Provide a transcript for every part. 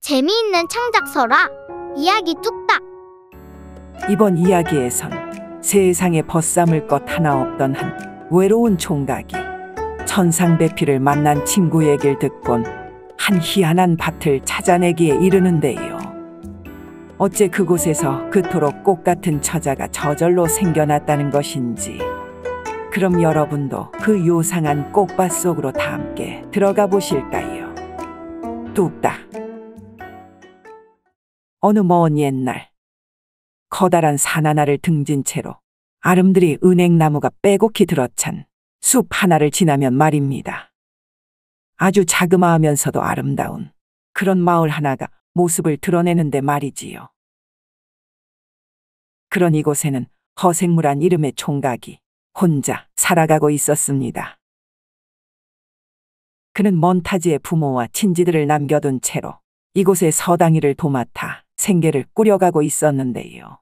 재미있는 창작서라. 이야기 뚝딱. 이번 이야기에선 세상에 벗삼을 것 하나 없던 한 외로운 총각이 천상배필을 만난 친구 얘기를 듣곤 한 희한한 밭을 찾아내기에 이르는데요. 어째 그곳에서 그토록 꽃 같은 처자가 저절로 생겨났다는 것인지. 그럼 여러분도 그 요상한 꽃밭 속으로 다 함께 들어가 보실까요? 뚝딱. 어느 먼 옛날, 커다란 산 하나를 등진 채로 아름드리 은행나무가 빼곡히 들어찬 숲 하나를 지나면 말입니다. 아주 자그마하면서도 아름다운 그런 마을 하나가 모습을 드러내는데 말이지요. 그런 이곳에는 허생무란 이름의 총각이 혼자 살아가고 있었습니다. 그는 먼 타지의 부모와 친지들을 남겨둔 채로 이곳의 서당이를 도맡아 생계를 꾸려가고 있었는데요.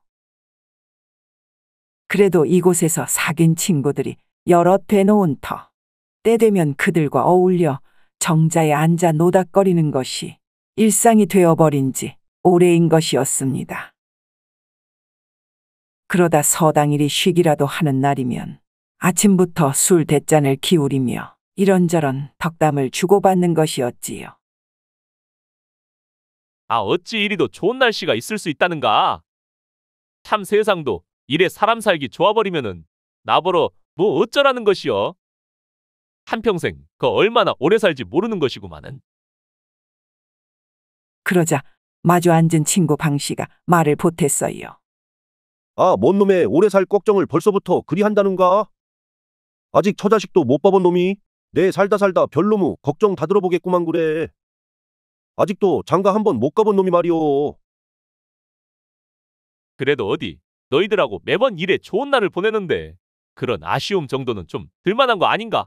그래도 이곳에서 사귄 친구들이 여럿 되놓은 터, 때 되면 그들과 어울려 정자에 앉아 노닥거리는 것이 일상이 되어버린 지 오래인 것이었습니다. 그러다 서당일이 쉬기라도 하는 날이면 아침부터 술 대잔을 기울이며 이런저런 덕담을 주고받는 것이었지요. 어찌 이리도 좋은 날씨가 있을 수 있다는가? 참 세상도 이래 사람 살기 좋아버리면은 나보러 뭐 어쩌라는 것이여? 한평생 그 얼마나 오래 살지 모르는 것이구만은. 그러자 마주 앉은 친구 방씨가 말을 보탰어요. 뭔 놈의 오래 살 걱정을 벌써부터 그리 한다는가? 아직 처자식도 못 봐본 놈이 내 살다 별놈의 걱정 다 들어보겠구만 그래. 아직도 장가 한번 못 가본 놈이 말이오. 그래도 어디 너희들하고 매번 이래 좋은 날을 보내는데 그런 아쉬움 정도는 좀 들만한 거 아닌가?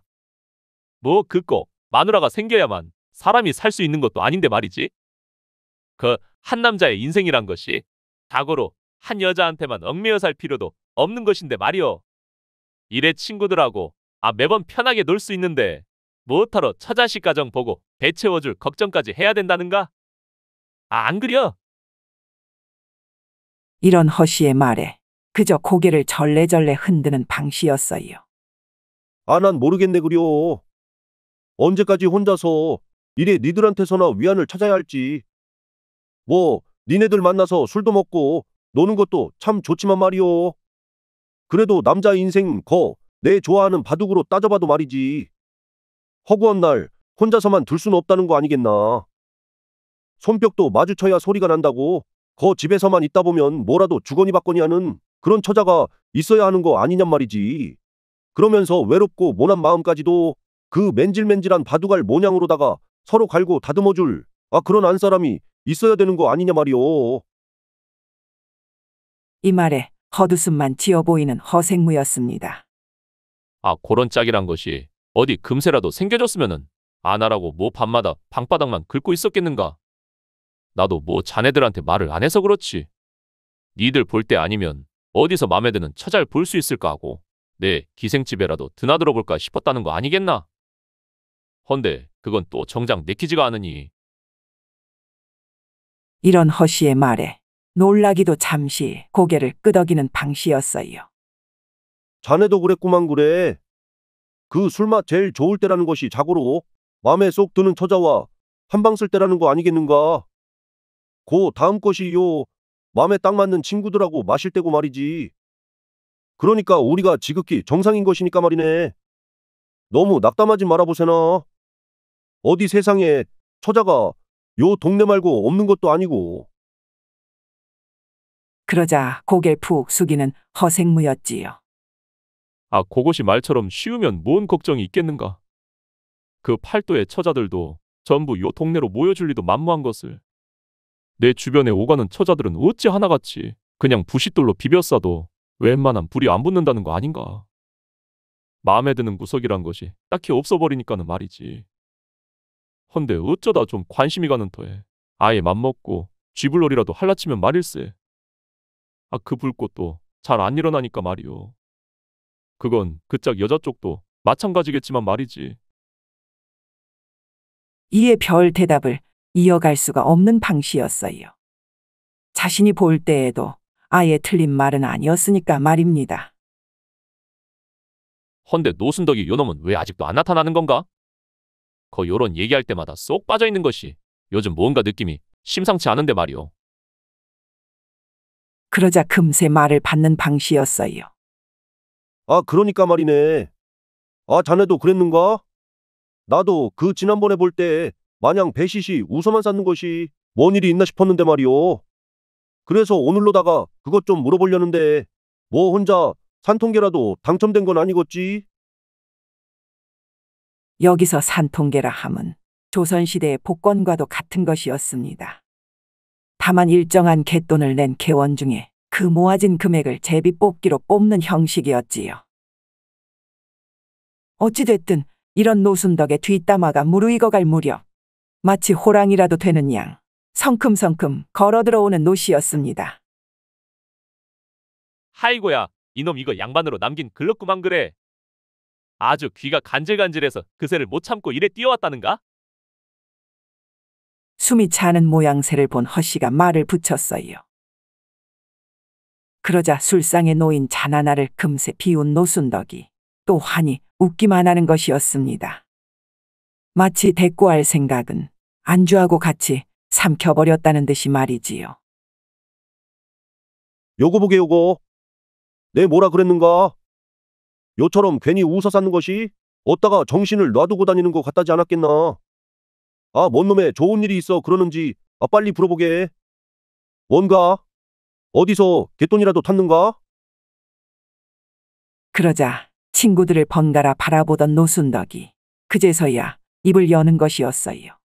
뭐 그거 마누라가 생겨야만 사람이 살 수 있는 것도 아닌데 말이지. 그 한 남자의 인생이란 것이 자고로 한 여자한테만 얽매여 살 필요도 없는 것인데 말이오. 이래 친구들하고 매번 편하게 놀 수 있는데 무엇하러 처자식 가정 보고 배 채워줄 걱정까지 해야 된다는가? 안 그려? 이런 허씨의 말에 그저 고개를 절레절레 흔드는 방씨였어요. 난 모르겠네 그려. 언제까지 혼자서 이래 니들한테서나 위안을 찾아야 할지. 뭐 니네들 만나서 술도 먹고 노는 것도 참 좋지만 말이오. 그래도 남자 인생 내 좋아하는 바둑으로 따져봐도 말이지. 허구한 날 혼자서만 둘 수는 없다는 거 아니겠나. 손뼉도 마주쳐야 소리가 난다고 집에서만 있다 보면 뭐라도 주거니 받거니 하는 그런 처자가 있어야 하는 거 아니냔 말이지. 그러면서 외롭고 모난 마음까지도 그 맨질맨질한 바둑알 모양으로다가 서로 갈고 다듬어줄 그런 안사람이 있어야 되는 거 아니냐 말이오. 이 말에 헛웃음만 지어 보이는 허생무였습니다. 그런 짝이란 것이 어디 금세라도 생겨졌으면은 안 하라고 뭐 밤마다 방바닥만 긁고 있었겠는가? 나도 뭐 자네들한테 말을 안 해서 그렇지. 니들 볼 때 아니면 어디서 맘에 드는 처자를 볼 수 있을까 하고 내 기생집에라도 드나들어 볼까 싶었다는 거 아니겠나? 헌데 그건 또 정작 내키지가 않으니. 이런 허씨의 말에 놀라기도 잠시 고개를 끄덕이는 방씨였어요. 자네도 그랬구만 그래. 그 술맛 제일 좋을 때라는 것이 자고로 맘에 쏙 드는 처자와 한방 쓸 때라는 거 아니겠는가? 다음 것이요. 맘에 딱 맞는 친구들하고 마실 때고 말이지. 그러니까 우리가 지극히 정상인 것이니까 말이네. 너무 낙담하지 말아보세나. 어디 세상에 처자가 요 동네 말고 없는 것도 아니고. 그러자 고개를 푹 숙이는 허생무였지요. 그것이 말처럼 쉬우면 뭔 걱정이 있겠는가? 그 팔도의 처자들도 전부 요 동네로 모여줄 리도 만무한 것을. 내 주변에 오가는 처자들은 어찌 하나같이 그냥 부싯돌로 비벼싸도 웬만한 불이 안 붙는다는 거 아닌가? 마음에 드는 구석이란 것이 딱히 없어버리니까는 말이지. 헌데 어쩌다 좀 관심이 가는 터에 아예 맘먹고 쥐불놀이라도 할라치면 말일세. 그 불꽃도 잘 안 일어나니까 말이오. 그건 그짝 여자 쪽도 마찬가지겠지만 말이지. 이에 별 대답을 이어갈 수가 없는 방씨였어요. 자신이 볼 때에도 아예 틀린 말은 아니었으니까 말입니다. 헌데 노순덕이 요놈은 왜 아직도 안 나타나는 건가? 요런 얘기할 때마다 쏙 빠져있는 것이 요즘 뭔가 느낌이 심상치 않은데 말이오. 그러자 금세 말을 받는 방씨였어요. 아, 그러니까 말이네. 아, 자네도 그랬는가? 나도 그 지난번에 볼 때 마냥 배시시 웃어만 쌓는 것이 뭔 일이 있나 싶었는데 말이오. 그래서 오늘로다가 그것 좀 물어보려는데 뭐 혼자 산통계라도 당첨된 건 아니겠지? 여기서 산통계라 함은 조선시대의 복권과도 같은 것이었습니다. 다만 일정한 갯돈을 낸 객원 중에 그 모아진 금액을 제비뽑기로 뽑는 형식이었지요. 어찌됐든 이런 노순덕의 뒷담화가 무르익어갈 무렵 마치 호랑이라도 되는 양 성큼성큼 걸어 들어오는 노씨였습니다. 하이고야, 이놈 이거 양반으로 남긴 글렀구만 그래. 아주 귀가 간질간질해서 그새를 못 참고 이래 뛰어왔다는가? 숨이 차는 모양새를 본 허씨가 말을 붙였어요. 그러자 술상에 놓인 잔 하나를 금세 비운 노순덕이 또 환히 웃기만 하는 것이었습니다. 마치 대꾸할 생각은 안주하고 같이 삼켜버렸다는 듯이 말이지요. 요거 보게 요거. 내 뭐라 그랬는가? 요처럼 괜히 웃어 쌓는 것이 어디다가 정신을 놔두고 다니는 것 같다지 않았겠나? 아, 뭔 놈에 좋은 일이 있어 그러는지 빨리 물어보게. 뭔가? 어디서 갯돈이라도 탔는가? 그러자 친구들을 번갈아 바라보던 노순덕이 그제서야 입을 여는 것이었어요.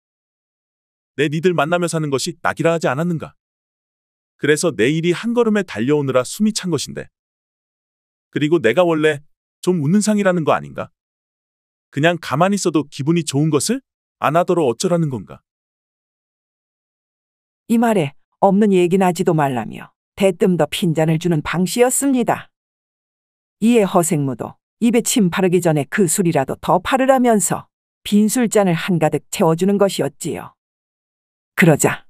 내 니들 만나며 사는 것이 낙이라 하지 않았는가? 그래서 내일이 한 걸음에 달려오느라 숨이 찬 것인데. 그리고 내가 원래 좀 웃는 상이라는 거 아닌가? 그냥 가만히 있어도 기분이 좋은 것을 안 하도록 어쩌라는 건가? 이 말에 없는 얘기 나지도 말라며 대뜸 더 핀잔을 주는 방씨였습니다. 이에 허생무도 입에 침 바르기 전에 그 술이라도 더 바르라면서 빈 술잔을 한가득 채워주는 것이었지요. 그러자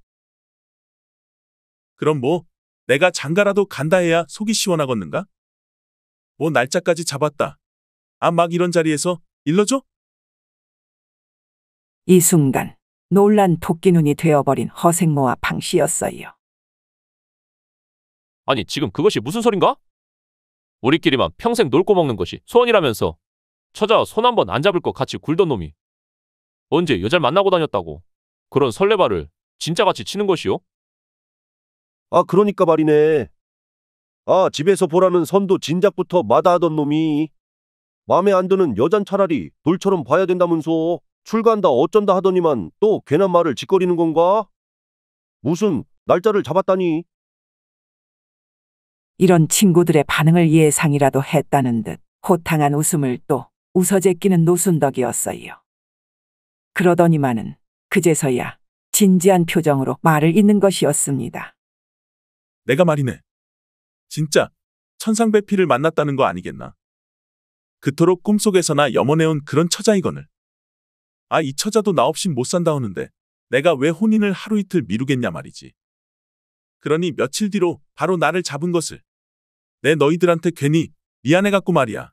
그럼 뭐 내가 장가라도 간다 해야 속이 시원하겠는가? 뭐 날짜까지 잡았다. 아, 막 이런 자리에서 일러줘? 이 순간 놀란 토끼눈이 되어버린 허생모와 방씨였어요. 아니 지금 그것이 무슨 소린가? 우리끼리만 평생 놀고 먹는 것이 소원이라면서 처자 손 한 번 안 잡을 것 같이 굴던 놈이 언제 여자를 만나고 다녔다고 그런 설레발을 진짜같이 치는 것이오? 아, 그러니까 말이네. 아, 집에서 보라는 선도 진작부터 마다하던 놈이 마음에 안 드는 여잔 차라리 돌처럼 봐야 된다면서 출가한다 어쩐다 하더니만 또 괜한 말을 짓거리는 건가? 무슨 날짜를 잡았다니? 이런 친구들의 반응을 예상이라도 했다는 듯 호탕한 웃음을 또 웃어 제끼는 노순덕이었어요. 그러더니만은 그제서야 진지한 표정으로 말을 잇는 것이었습니다. 내가 말이네. 진짜 천상배필을 만났다는 거 아니겠나? 그토록 꿈속에서나 염원해온 그런 처자이거늘. 아, 이 처자도 나 없인 못 산다오는데 내가 왜 혼인을 하루 이틀 미루겠냐 말이지. 그러니 며칠 뒤로 바로 나를 잡은 것을 내 너희들한테 괜히 미안해갖고 말이야.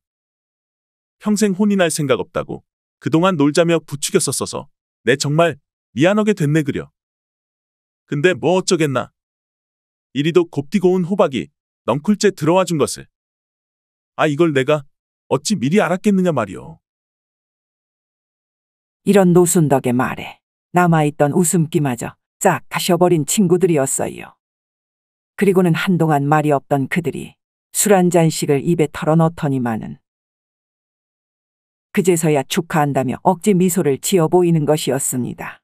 평생 혼인할 생각 없다고 그동안 놀자며 부추겼었어서 내 정말 미안하게 됐네 그려. 근데 뭐 어쩌겠나. 이리도 곱디고 온 호박이 넝쿨째 들어와 준 것을. 아, 이걸 내가 어찌 미리 알았겠느냐 말이오. 이런 노순덕의 말에 남아있던 웃음기마저 싹 가셔버린 친구들이었어요. 그리고는 한동안 말이 없던 그들이 술 한 잔씩을 입에 털어넣더니만은 그제서야 축하한다며 억지 미소를 지어 보이는 것이었습니다.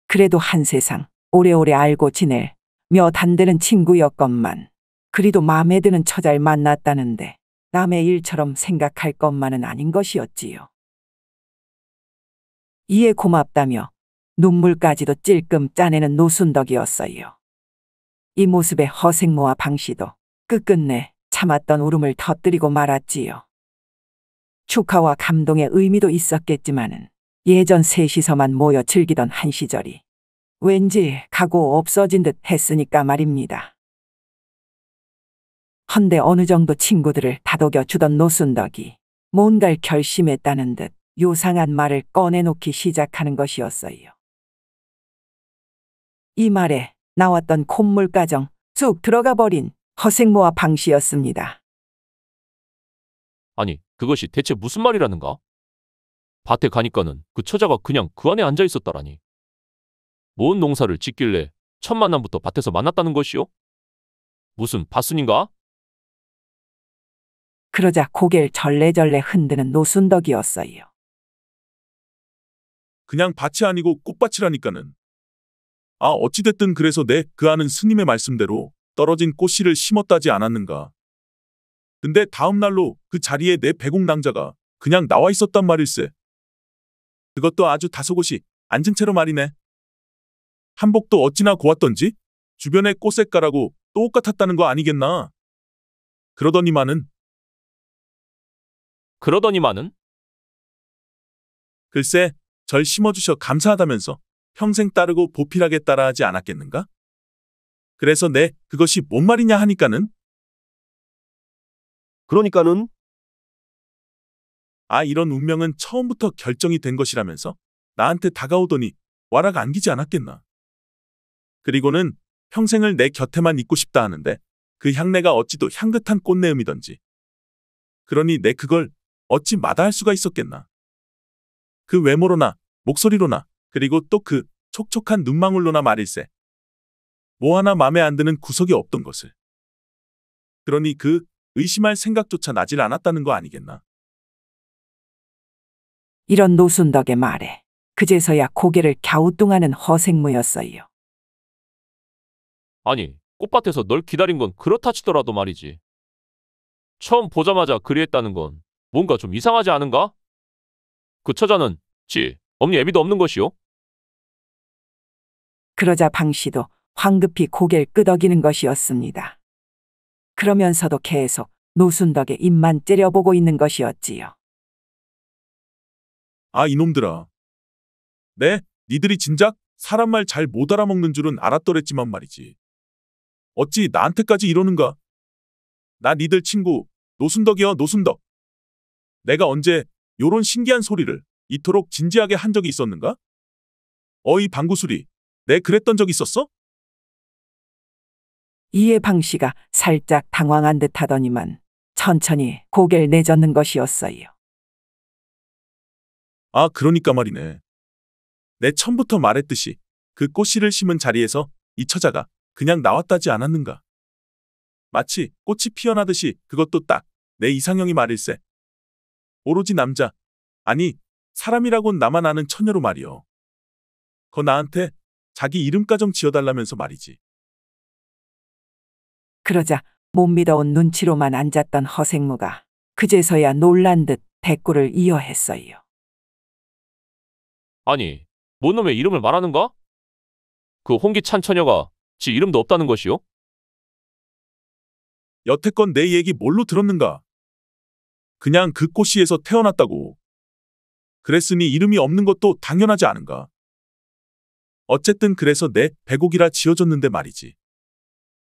그래도 한 세상 오래오래 알고 지낼 몇 안 되는 친구였건만 그리도 마음에 드는 처자를 만났다는데 남의 일처럼 생각할 것만은 아닌 것이었지요. 이에 고맙다며 눈물까지도 찔끔 짜내는 노순덕이었어요. 이 모습에 허생모와 방씨도 끝끝내 참았던 울음을 터뜨리고 말았지요. 축하와 감동의 의미도 있었겠지만은 예전 셋이서만 모여 즐기던 한 시절이 왠지 가고 없어진 듯 했으니까 말입니다. 헌데 어느 정도 친구들을 다독여 주던 노순덕이 뭔가를 결심했다는 듯 요상한 말을 꺼내놓기 시작하는 것이었어요. 이 말에 나왔던 콧물가정 쑥 들어가 버린 허생모와 방씨였습니다. 아니, 그것이 대체 무슨 말이라는가? 밭에 가니까는 그 처자가 그냥 그 안에 앉아 있었다라니. 뭔 농사를 짓길래 첫 만남부터 밭에서 만났다는 것이요? 무슨 밭순인가? 그러자 고개를 절레절레 흔드는 노순덕이었어요. 그냥 밭이 아니고 꽃밭이라니까는. 아, 어찌됐든 그래서 내 그 아는 스님의 말씀대로 떨어진 꽃씨를 심었다지 않았는가. 근데 다음 날로 그 자리에 내 배공낭자가 그냥 나와 있었단 말일세. 그것도 아주 다소곳이 앉은 채로 말이네. 한복도 어찌나 고왔던지 주변에 꽃색깔하고 똑같았다는 거 아니겠나. 그러더니만은 글쎄 절 심어주셔 감사하다면서 평생 따르고 보필하게 따라 하지 않았겠는가? 그래서 내 그것이 뭔 말이냐 하니까는 그러니까는 아 이런 운명은 처음부터 결정이 된 것이라면서 나한테 다가오더니 와락 안기지 않았겠나. 그리고는 평생을 내 곁에만 있고 싶다 하는데 그 향내가 어찌도 향긋한 꽃내음이던지. 그러니 내 그걸 어찌 마다할 수가 있었겠나. 그 외모로나 목소리로나 그리고 또 그 촉촉한 눈망울로나 말일세. 뭐 하나 맘에 안 드는 구석이 없던 것을. 그러니 그 의심할 생각조차 나질 않았다는 거 아니겠나. 이런 노순덕의 말에 그제서야 고개를 갸우뚱하는 허생무였어요. 아니, 꽃밭에서 널 기다린 건 그렇다 치더라도 말이지. 처음 보자마자 그리했다는 건 뭔가 좀 이상하지 않은가? 그 처자는 엄니 애비도 없는 것이요? 그러자 방씨도 황급히 고개를 끄덕이는 것이었습니다. 그러면서도 계속 노순덕의 입만 째려보고 있는 것이었지요. 아 이놈들아. 니들이 진작 사람 말 잘 못 알아먹는 줄은 알았더랬지만 말이지. 어찌 나한테까지 이러는가? 나 니들 친구 노순덕이여 노순덕. 내가 언제 요런 신기한 소리를 이토록 진지하게 한 적이 있었는가? 어이 방구수리, 내 그랬던 적 있었어? 이에 방씨가 살짝 당황한 듯 하더니만 천천히 고개를 내젓는 것이었어요. 아 그러니까 말이네. 내 처음부터 말했듯이 그 꽃씨를 심은 자리에서 이 처자가 그냥 나왔다지 않았는가. 마치 꽃이 피어나듯이 그것도 딱 내 이상형이 말일세. 오로지 남자, 아니 사람이라곤 나만 아는 처녀로 말이여. 거 나한테 자기 이름가정 지어달라면서 말이지. 그러자 못 믿어온 눈치로만 앉았던 허생무가 그제서야 놀란 듯 대꾸를 이어했어요. 아니, 뭔 놈의 이름을 말하는가? 그 홍기찬 처녀가 지 이름도 없다는 것이요? 여태껏 내 얘기 뭘로 들었는가? 그냥 그 꽃씨에서 태어났다고. 그랬으니 이름이 없는 것도 당연하지 않은가. 어쨌든 그래서 내 백옥이라 지어줬는데 말이지.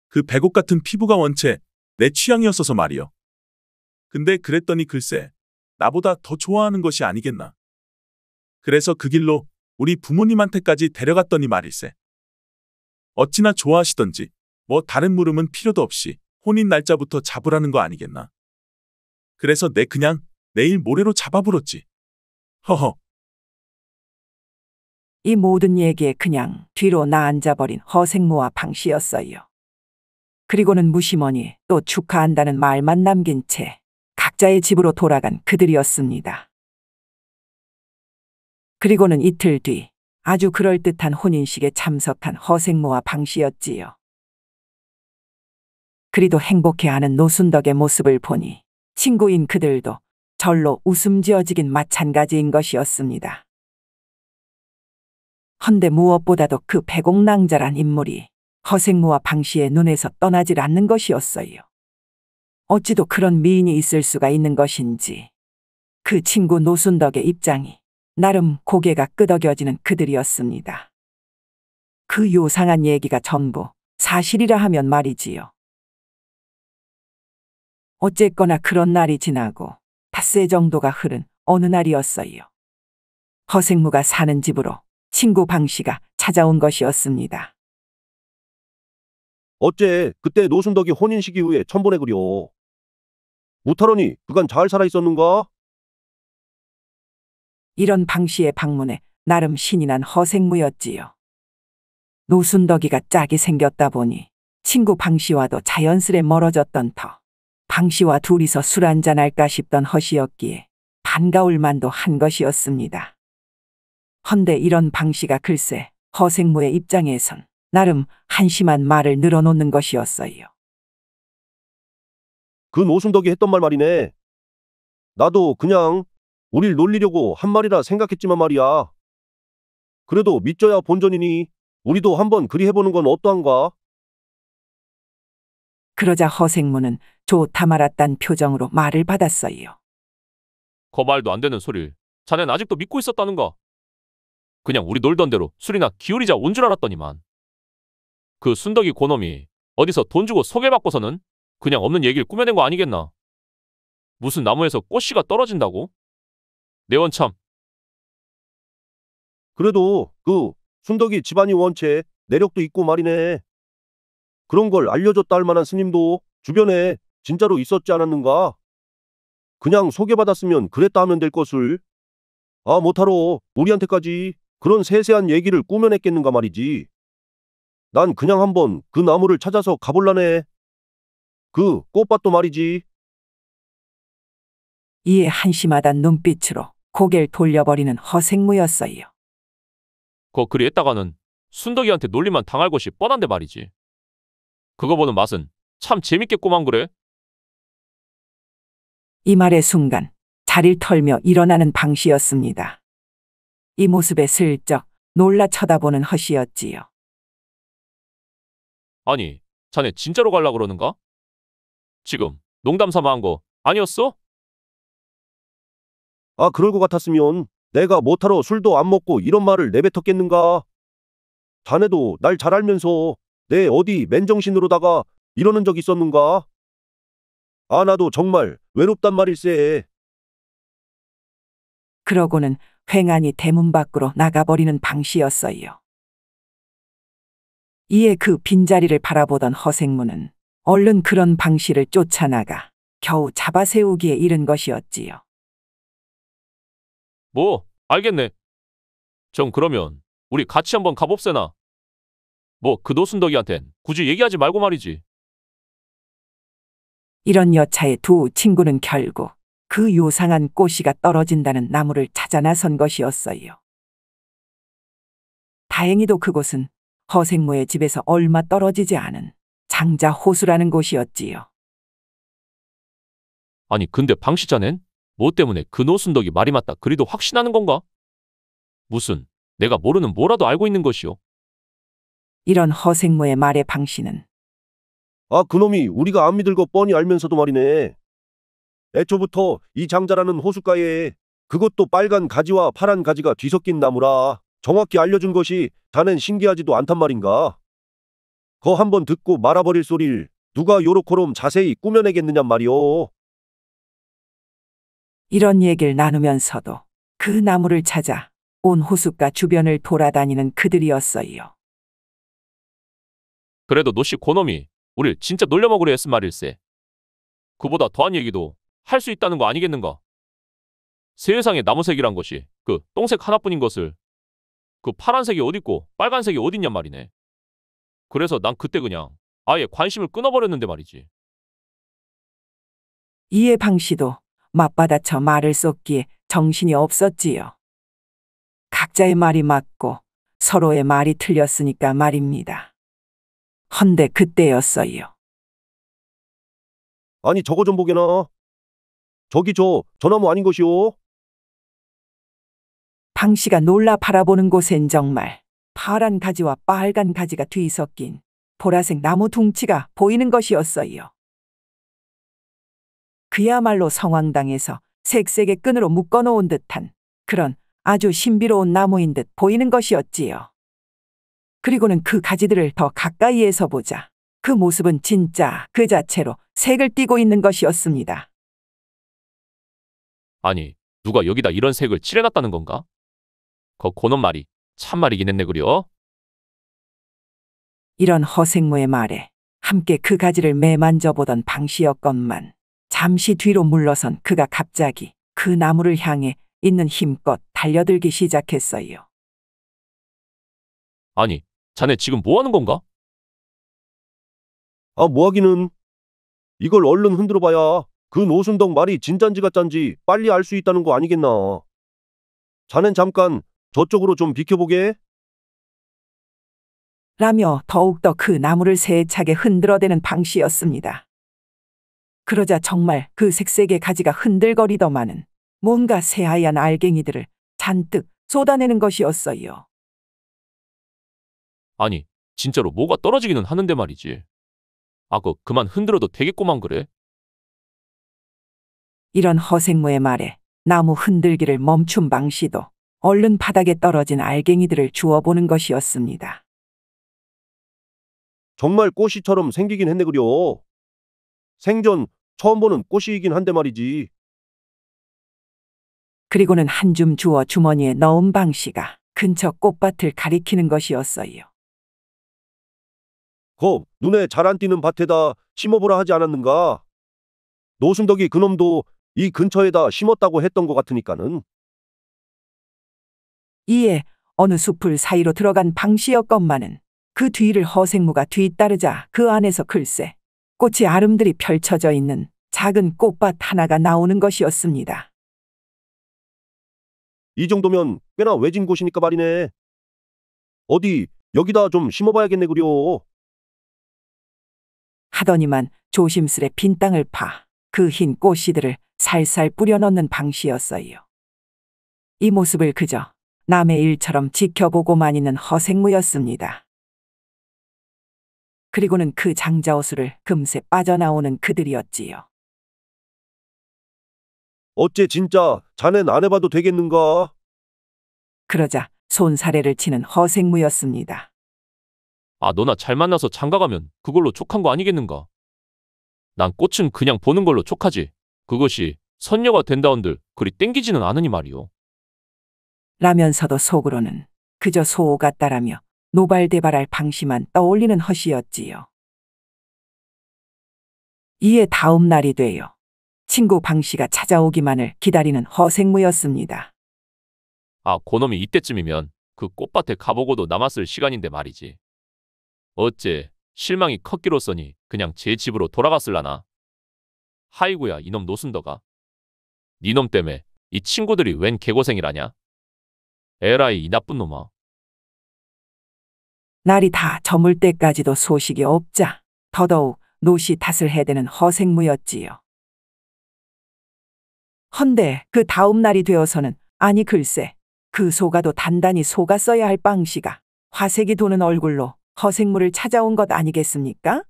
그 백옥 같은 피부가 원체 내 취향이었어서 말이여. 근데 그랬더니 글쎄 나보다 더 좋아하는 것이 아니겠나. 그래서 그 길로 우리 부모님한테까지 데려갔더니 말일세. 어찌나 좋아하시던지 뭐 다른 물음은 필요도 없이 혼인 날짜부터 잡으라는 거 아니겠나. 그래서 내 그냥 내일 모레로 잡아불었지. 허허. 이 모든 얘기에 그냥 뒤로 나앉아버린 허생무와 방씨였어요. 그리고는 무심원이 또 축하한다는 말만 남긴 채 각자의 집으로 돌아간 그들이었습니다. 그리고는 이틀 뒤 아주 그럴듯한 혼인식에 참석한 허생무와 방씨였지요. 그리도 행복해하는 노순덕의 모습을 보니 친구인 그들도 절로 웃음 지어지긴 마찬가지인 것이었습니다. 헌데 무엇보다도 그 백옥낭자란 인물이 허생무와 방씨의 눈에서 떠나질 않는 것이었어요. 어찌도 그런 미인이 있을 수가 있는 것인지 그 친구 노순덕의 입장이 나름 고개가 끄덕여지는 그들이었습니다. 그 요상한 얘기가 전부 사실이라 하면 말이지요. 어쨌거나 그런 날이 지나고 닷새 정도가 흐른 어느 날이었어요. 허생무가 사는 집으로 친구 방씨가 찾아온 것이었습니다. 어째 그때 노순덕이 혼인식 이후에 천보내구려. 무탈하니 그간 잘 살아 있었는가? 이런 방씨의 방문에 나름 신이 난 허생무였지요. 노순덕이가 짝이 생겼다 보니 친구 방씨와도 자연스레 멀어졌던 터 방씨와 둘이서 술 한잔할까 싶던 허시였기에 반가울 만도 한 것이었습니다. 헌데 이런 방씨가 글쎄 허생무의 입장에선 나름 한심한 말을 늘어놓는 것이었어요. 그 노순덕이 했던 말 말이네. 나도 그냥 우릴 놀리려고 한 말이라 생각했지만 말이야. 그래도 믿져야 본전이니 우리도 한번 그리 해보는 건 어떠한가? 그러자 허생무는 좋다 말았단 표정으로 말을 받았어요. 그 말도 안 되는 소리를 자넨 아직도 믿고 있었다는가? 그냥 우리 놀던 대로 술이나 기울이자 온 줄 알았더니만. 그 순덕이 고놈이 어디서 돈 주고 소개받고서는 그냥 없는 얘기를 꾸며낸 거 아니겠나? 무슨 나무에서 꽃씨가 떨어진다고? 내원 참. 그래도 그 순덕이 집안이 원체 내력도 있고 말이네. 그런 걸 알려줬다 할 만한 스님도 주변에 진짜로 있었지 않았는가? 그냥 소개받았으면 그랬다 하면 될 것을. 아, 못하러 우리한테까지 그런 세세한 얘기를 꾸며냈겠는가 말이지. 난 그냥 한번 그 나무를 찾아서 가볼라네. 그 꽃밭도 말이지. 이에 한심하단 눈빛으로 고개를 돌려버리는 허생무였어요. 그리 했다가는 순덕이한테 놀림만 당할 것이 뻔한데 말이지. 그거 보는 맛은 참 재밌겠구만 그래. 이 말의 순간 자리를 털며 일어나는 방씨였습니다. 이 모습에 슬쩍 놀라 쳐다보는 허씨였지요. 아니, 자네 진짜로 갈라 그러는가? 지금 농담 삼아 한 거 아니었어? 아, 그럴 것 같았으면 내가 못하러 술도 안 먹고 이런 말을 내뱉었겠는가? 자네도 날 잘 알면서 내 어디 맨정신으로다가 이러는 적 있었는가? 아, 나도 정말 외롭단 말일세. 그러고는 횡하니 대문 밖으로 나가버리는 방씨였어요. 이에 그 빈자리를 바라보던 허생무는 얼른 그런 방씨를 쫓아나가 겨우 잡아세우기에 이른 것이었지요. 뭐, 알겠네. 정 그러면 우리 같이 한번 가봅세나. 뭐 그 노순덕이한텐 굳이 얘기하지 말고 말이지. 이런 여차에 두 친구는 결국 그 요상한 꽃씨가 떨어진다는 나무를 찾아 나선 것이었어요. 다행히도 그곳은 허생무의 집에서 얼마 떨어지지 않은 장자 호수라는 곳이었지요. 아니 근데 방씨 자넨 뭐 때문에 그 노순덕이 말이 맞다 그리도 확신하는 건가? 무슨 내가 모르는 뭐라도 알고 있는 것이오. 이런 허생무의 말에 방씨는 아, 그놈이 우리가 안 믿을 거 뻔히 알면서도 말이네. 애초부터 이 장자라는 호숫가에 그것도 빨간 가지와 파란 가지가 뒤섞인 나무라 정확히 알려준 것이 자넨 신기하지도 않단 말인가. 거 한번 듣고 말아버릴 소리를 누가 요렇게럼 자세히 꾸며내겠느냔 말이오. 이런 얘기를 나누면서도 그 나무를 찾아 온 호숫가 주변을 돌아다니는 그들이었어요. 그래도 노씨 고놈이 우릴 진짜 놀려먹으려 했은 말일세. 그보다 더한 얘기도 할 수 있다는 거 아니겠는가? 세상에 나무색이란 것이 그 똥색 하나뿐인 것을 그 파란색이 어딨고 빨간색이 어딨냔 말이네. 그래서 난 그때 그냥 아예 관심을 끊어버렸는데 말이지. 이에 방씨도 맞받아쳐 말을 쏟기에 정신이 없었지요. 각자의 말이 맞고 서로의 말이 틀렸으니까 말입니다. 헌데 그때였어요. 아니, 저거 좀 보게나. 저기 저 나무 아닌 것이오? 방씨가 놀라 바라보는 곳엔 정말 파란 가지와 빨간 가지가 뒤섞인 보라색 나무 둥치가 보이는 것이었어요. 그야말로 성황당에서 색색의 끈으로 묶어놓은 듯한 그런 아주 신비로운 나무인 듯 보이는 것이었지요. 그리고는 그 가지들을 더 가까이에서 보자. 그 모습은 진짜 그 자체로 색을 띠고 있는 것이었습니다. 아니, 누가 여기다 이런 색을 칠해놨다는 건가? 그놈 말이 참말이긴 했네 그려. 이런 허생무의 말에 함께 그 가지를 매만져보던 방씨였건만 잠시 뒤로 물러선 그가 갑자기 그 나무를 향해 있는 힘껏 달려들기 시작했어요. 아니, 자네 지금 뭐 하는 건가? 아, 뭐하기는. 이걸 얼른 흔들어봐야 그 노순덕 말이 진짠지 가짠지 빨리 알 수 있다는 거 아니겠나. 자넨 잠깐 저쪽으로 좀 비켜보게. 라며 더욱더 그 나무를 세차게 흔들어대는 방씨였습니다. 그러자 정말 그 색색의 가지가 흔들거리더만은 뭔가 새하얀 알갱이들을 잔뜩 쏟아내는 것이었어요. 아니, 진짜로 뭐가 떨어지기는 하는데 말이지. 그만 흔들어도 되겠구만 그래. 이런 허생무의 말에 나무 흔들기를 멈춘 방씨도 얼른 바닥에 떨어진 알갱이들을 주워보는 것이었습니다. 정말 꽃이처럼 생기긴 했네 그려. 생전 처음 보는 꽃이긴 한데 말이지. 그리고는 한 줌 주워 주머니에 넣은 방씨가 근처 꽃밭을 가리키는 것이었어요. 눈에 잘 안 띄는 밭에다 심어보라 하지 않았는가? 노순덕이 그놈도 이 근처에다 심었다고 했던 것 같으니까는. 이에 어느 숲을 사이로 들어간 방씨였건만은 그 뒤를 허생무가 뒤따르자 그 안에서 글쎄 꽃이 아름드리 펼쳐져 있는 작은 꽃밭 하나가 나오는 것이었습니다. 이 정도면 꽤나 외진 곳이니까 말이네. 어디 여기다 좀 심어봐야겠네 그려. 하더니만 조심스레 빈 땅을 파 그 흰 꽃씨들을 살살 뿌려 넣는 방씨였어요. 이 모습을 그저 남의 일처럼 지켜보고만 있는 허생무였습니다. 그리고는 그 장자호수를 금세 빠져나오는 그들이었지요. 어째 진짜 자넨 안 해봐도 되겠는가? 그러자 손사래를 치는 허생무였습니다. 너나 잘 만나서 장가가면 그걸로 족한 거 아니겠는가? 난 꽃은 그냥 보는 걸로 족하지. 그것이 선녀가 된다온들 그리 땡기지는 않으니 말이오. 라면서도 속으로는 그저 소호 같다라며 노발대발할 방씨만 떠올리는 허시였지요. 이에 다음 날이 되어 친구 방씨가 찾아오기만을 기다리는 허생무였습니다. 그놈이 이때쯤이면 그 꽃밭에 가보고도 남았을 시간인데 말이지. 어째 실망이 컸기로써니 그냥 제 집으로 돌아갔을라나. 하이구야 이놈 노순더가. 니놈 때문에 이 친구들이 웬 개고생이라냐. 에라이 이 나쁜 놈아. 날이 다 저물 때까지도 소식이 없자 더더욱 노시 탓을 해대는 허생무였지요. 헌데 그 다음 날이 되어서는 아니 글쎄 그 소가도 단단히 속았어야 할 방씨가 화색이 도는 얼굴로 허생무를 찾아온 것 아니겠습니까?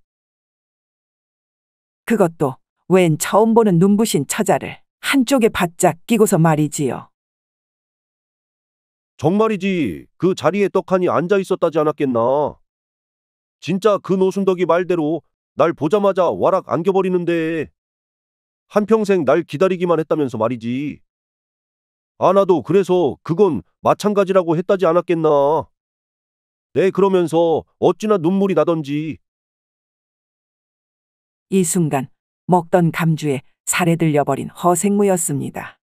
그것도 웬 처음 보는 눈부신 처자를 한쪽에 바짝 끼고서 말이지요. 정말이지 그 자리에 떡하니 앉아 있었다지 않았겠나. 진짜 그 노순덕이 말대로 날 보자마자 와락 안겨버리는데 한평생 날 기다리기만 했다면서 말이지. 나도 그래서 그건 마찬가지라고 했다지 않았겠나. 네, 그러면서 어찌나 눈물이 나던지. 이 순간 먹던 감주에 살에 들려버린 허생무였습니다.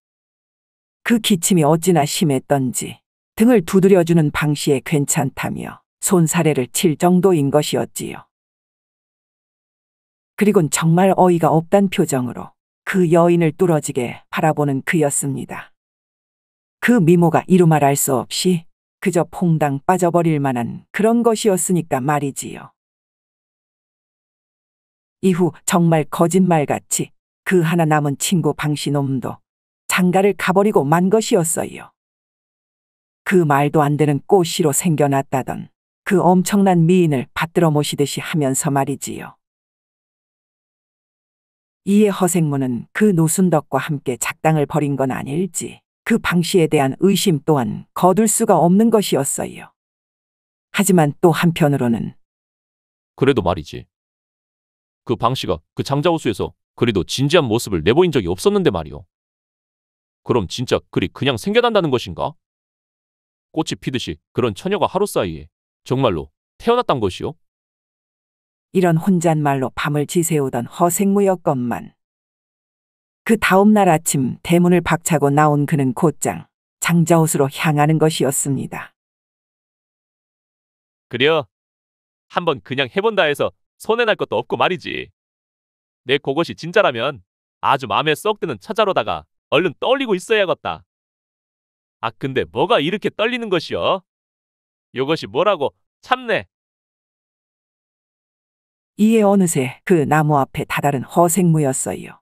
그 기침이 어찌나 심했던지 등을 두드려주는 방씨에 괜찮다며 손사래를 칠 정도인 것이었지요. 그리곤 정말 어이가 없단 표정으로 그 여인을 뚫어지게 바라보는 그였습니다. 그 미모가 이루 말할 수 없이 그저 퐁당 빠져버릴 만한 그런 것이었으니까 말이지요. 이후 정말 거짓말같이 그 하나 남은 친구 방씨놈도 장가를 가버리고 만 것이었어요. 그 말도 안 되는 꽃시로 생겨났다던 그 엄청난 미인을 받들어 모시듯이 하면서 말이지요. 이에 허생무는 그 노순덕과 함께 작당을 벌인 건 아닐지 그 방씨에 대한 의심 또한 거둘 수가 없는 것이었어요. 하지만 또 한편으로는 그래도 말이지. 그 방씨가 그 장자호수에서 그리도 진지한 모습을 내보인 적이 없었는데 말이오. 그럼 진짜 그리 그냥 생겨난다는 것인가? 꽃이 피듯이 그런 처녀가 하루 사이에 정말로 태어났단 것이오? 이런 혼잣말로 밤을 지새우던 허생무였건만 그 다음 날 아침 대문을 박차고 나온 그는 곧장 장자호수로 향하는 것이었습니다. 그려. 한번 그냥 해본다 해서 손해날 것도 없고 말이지. 내 그것이 진짜라면 아주 마음에 쏙 드는 처자로다가 얼른 떠올리고 있어야겠다. 아 근데 뭐가 이렇게 떨리는 것이여? 요것이 뭐라고 참네. 이에 어느새 그 나무 앞에 다다른 허생무였어요.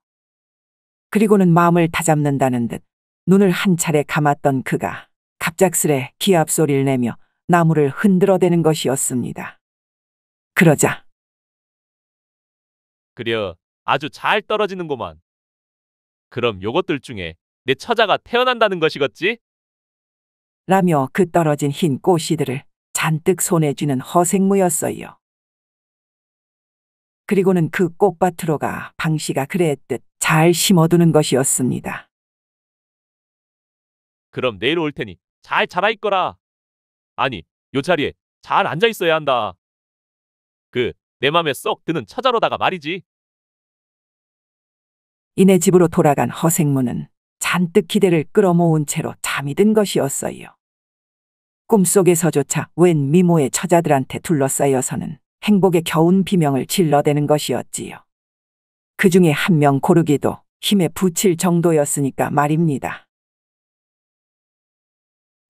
그리고는 마음을 다잡는다는 듯 눈을 한 차례 감았던 그가 갑작스레 기합 소리를 내며 나무를 흔들어대는 것이었습니다. 그러자 그려. 아주 잘 떨어지는구만. 그럼 요것들 중에 내 처자가 태어난다는 것이겠지? 라며 그 떨어진 흰 꽃씨들을 잔뜩 손에 쥐는 허생무였어요. 그리고는 그 꽃밭으로 가 방씨가 그랬듯 잘 심어두는 것이었습니다. 그럼 내일 올 테니 잘 자라 있거라. 아니, 요 자리에 잘 앉아 있어야 한다. 내 맘에 쏙 드는 처자로다가 말이지. 이내 집으로 돌아간 허생무는 잔뜩 기대를 끌어모은 채로 잠이 든 것이었어요. 꿈속에서조차 웬 미모의 처자들한테 둘러싸여서는 행복의 겨운 비명을 질러대는 것이었지요. 그 중에 한 명 고르기도 힘에 부칠 정도였으니까 말입니다.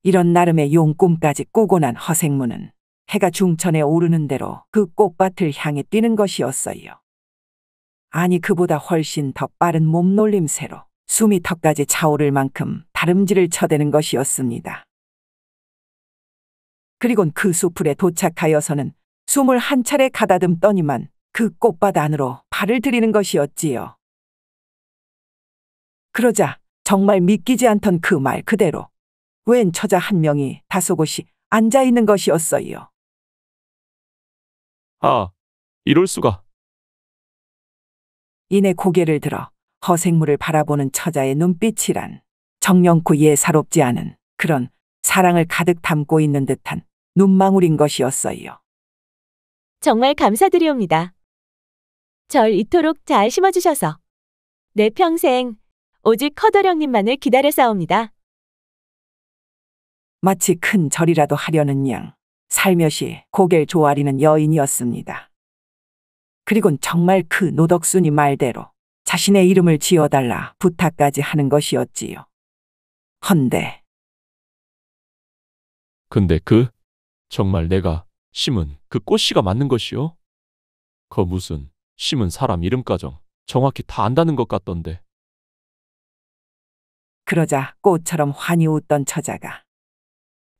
이런 나름의 용꿈까지 꾸고 난 허생무는 해가 중천에 오르는 대로 그 꽃밭을 향해 뛰는 것이었어요. 아니 그보다 훨씬 더 빠른 몸놀림새로 숨이 턱까지 차오를 만큼 다름질을 쳐대는 것이었습니다. 그리곤 그 수풀에 도착하여서는 숨을 한 차례 가다듬더니만 그 꽃밭 안으로 발을 들이는 것이었지요. 그러자 정말 믿기지 않던 그 말 그대로 웬 처자 한 명이 다소곳이 앉아 있는 것이었어요. 아, 이럴 수가. 이내 고개를 들어 허생무를 바라보는 처자의 눈빛이란 정령코 예사롭지 않은 그런 사랑을 가득 담고 있는 듯한 눈망울인 것이었어요. 정말 감사드리옵니다. 절 이토록 잘 심어주셔서 내 평생 오직 커더령님만을 기다려싸옵니다. 마치 큰 절이라도 하려는 양 살며시 고개를 조아리는 여인이었습니다. 그리곤 정말 그 노덕순이 말대로 자신의 이름을 지어달라 부탁까지 하는 것이었지요. 헌데 근데 정말 내가 심은 그 꽃씨가 맞는 것이요? 무슨 심은 사람 이름까정 정확히 다 안다는 것 같던데. 그러자 꽃처럼 환히 웃던 처자가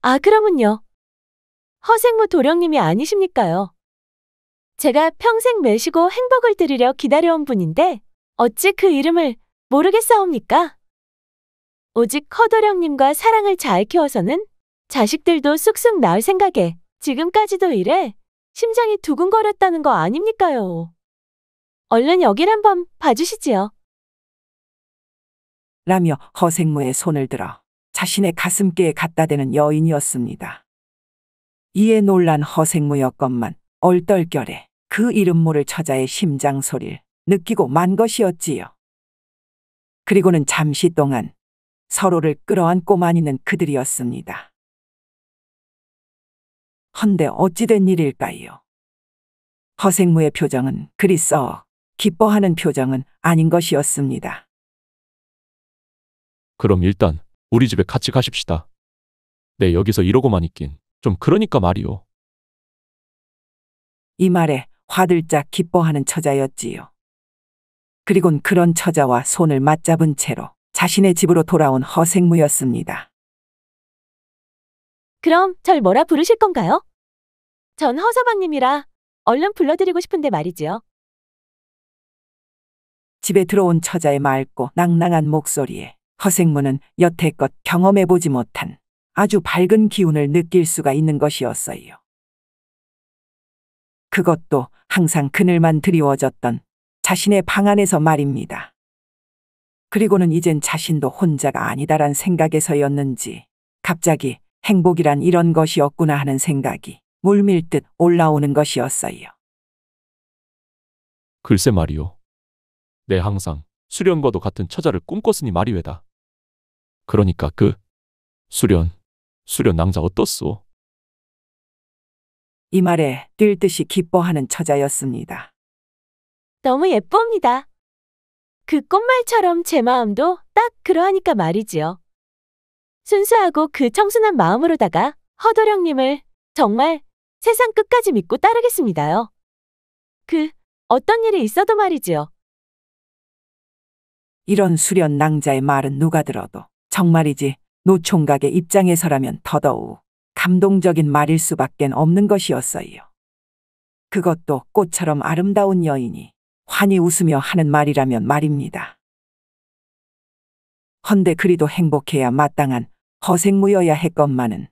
아, 그러면요. 허생무 도령님이 아니십니까요? 제가 평생 매시고 행복을 들으려 기다려온 분인데 어찌 그 이름을 모르겠사옵니까? 오직 커도령님과 사랑을 잘 키워서는 자식들도 쑥쑥 낳을 생각에 지금까지도 이래 심장이 두근거렸다는 거 아닙니까요? 얼른 여길 한번 봐주시지요. 라며 허생무의 손을 들어 자신의 가슴께에 갖다 대는 여인이었습니다. 이에 놀란 허생무였건만 얼떨결에 그 이름 모를 처자의 심장 소리를 느끼고 만 것이었지요. 그리고는 잠시 동안 서로를 끌어안고만 있는 그들이었습니다. 헌데 어찌된 일일까요? 허생무의 표정은 그리 썩 기뻐하는 표정은 아닌 것이었습니다. 그럼 일단 우리 집에 같이 가십시다. 내 여기서 이러고만 있긴 좀 그러니까 말이오. 이 말에 화들짝 기뻐하는 처자였지요. 그리곤 그런 처자와 손을 맞잡은 채로 자신의 집으로 돌아온 허생무였습니다. 그럼 절 뭐라 부르실 건가요? 전 허서방님이라 얼른 불러드리고 싶은데 말이지요. 집에 들어온 처자의 맑고 낭낭한 목소리에 허생무는 여태껏 경험해보지 못한 아주 밝은 기운을 느낄 수가 있는 것이었어요. 그것도 항상 그늘만 드리워졌던 자신의 방 안에서 말입니다. 그리고는 이젠 자신도 혼자가 아니다란 생각에서였는지 갑자기 행복이란 이런 것이었구나 하는 생각이 물밀듯 올라오는 것이었어요. 글쎄 말이요. 내 항상 수련과도 같은 처자를 꿈꿨으니 말이외다. 그러니까 그 수련 낭자 어떻소? 이 말에 뛸 듯이 기뻐하는 처자였습니다. 너무 예쁩니다. 그 꽃말처럼 제 마음도 딱 그러하니까 말이지요. 순수하고 그 청순한 마음으로다가 허도령님을 정말 세상 끝까지 믿고 따르겠습니다요. 그 어떤 일이 있어도 말이지요. 이런 수련 낭자의 말은 누가 들어도 정말이지 노총각의 입장에서라면 더더욱 감동적인 말일 수밖엔 없는 것이었어요. 그것도 꽃처럼 아름다운 여인이 환히 웃으며 하는 말이라면 말입니다. 헌데 그리도 행복해야 마땅한 허생무여야 했건만은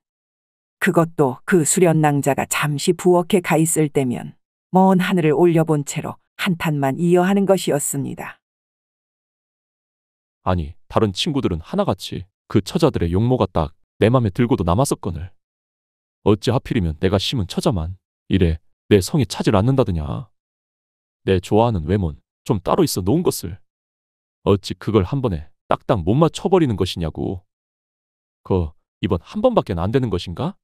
그것도 그 수련 낭자가 잠시 부엌에 가 있을 때면 먼 하늘을 올려본 채로 한탄만 이어하는 것이었습니다. 아니, 다른 친구들은 하나같이 그 처자들의 용모가 딱 내 맘에 들고도 남았었거늘. 어찌 하필이면 내가 심은 처자만 이래 내 성에 차질 않는다더냐. 내 좋아하는 외모는 좀 따로 있어 놓은 것을 어찌 그걸 한 번에 딱딱 못 맞춰버리는 것이냐고. 이번 한 번밖에 안 되는 것인가?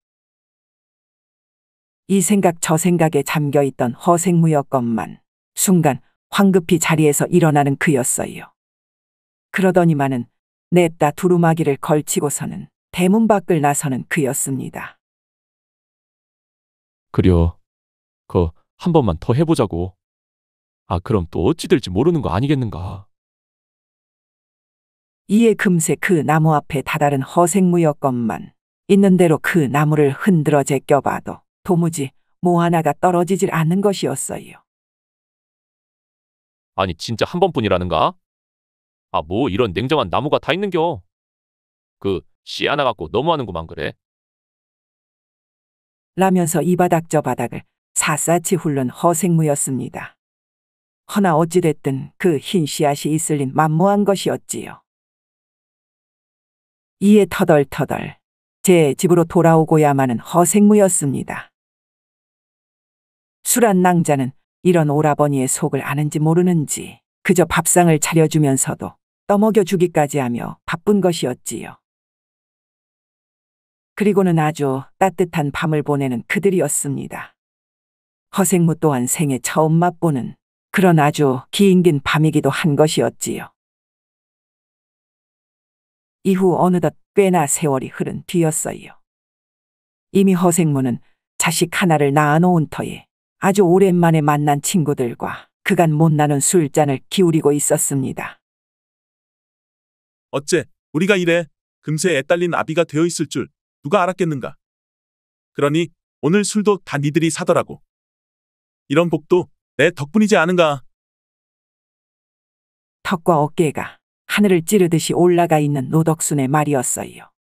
이 생각 저 생각에 잠겨있던 허생무였건만 순간 황급히 자리에서 일어나는 그였어요. 그러더니만은 냅다 두루마기를 걸치고서는 대문 밖을 나서는 그였습니다. 그려. 한 번만 더 해보자고. 그럼 또 어찌 될지 모르는 거 아니겠는가. 이에 금세 그 나무 앞에 다다른 허생무였건만 있는 대로 그 나무를 흔들어 제껴봐도 도무지 뭐 하나가 떨어지질 않는 것이었어요. 아니, 진짜 한 번뿐이라는가? 뭐 이런 냉정한 나무가 다 있는겨. 씨 하나 갖고 너무하는구만 그래. 라면서 이 바닥 저 바닥을 샅샅이 훑는 허생무였습니다. 허나 어찌됐든 그 흰 씨앗이 이슬린 만무한 것이었지요. 이에 터덜터덜 제 집으로 돌아오고야마는 허생무였습니다. 술한 낭자는 이런 오라버니의 속을 아는지 모르는지 그저 밥상을 차려주면서도 떠먹여주기까지 하며 바쁜 것이었지요. 그리고는 아주 따뜻한 밤을 보내는 그들이었습니다. 허생무 또한 생애 처음 맛보는 그런 아주 긴 밤이기도 한 것이었지요. 이후 어느덧 꽤나 세월이 흐른 뒤였어요. 이미 허생무는 자식 하나를 낳아놓은 터에 아주 오랜만에 만난 친구들과 그간 못 나눈 술잔을 기울이고 있었습니다. 어째 우리가 이래 금세 애딸린 아비가 되어 있을 줄 누가 알았겠는가. 그러니 오늘 술도 다 니들이 사더라고. 이런 복도 내 덕분이지 않은가. 턱과 어깨가 하늘을 찌르듯이 올라가 있는 노덕순의 말이었어요.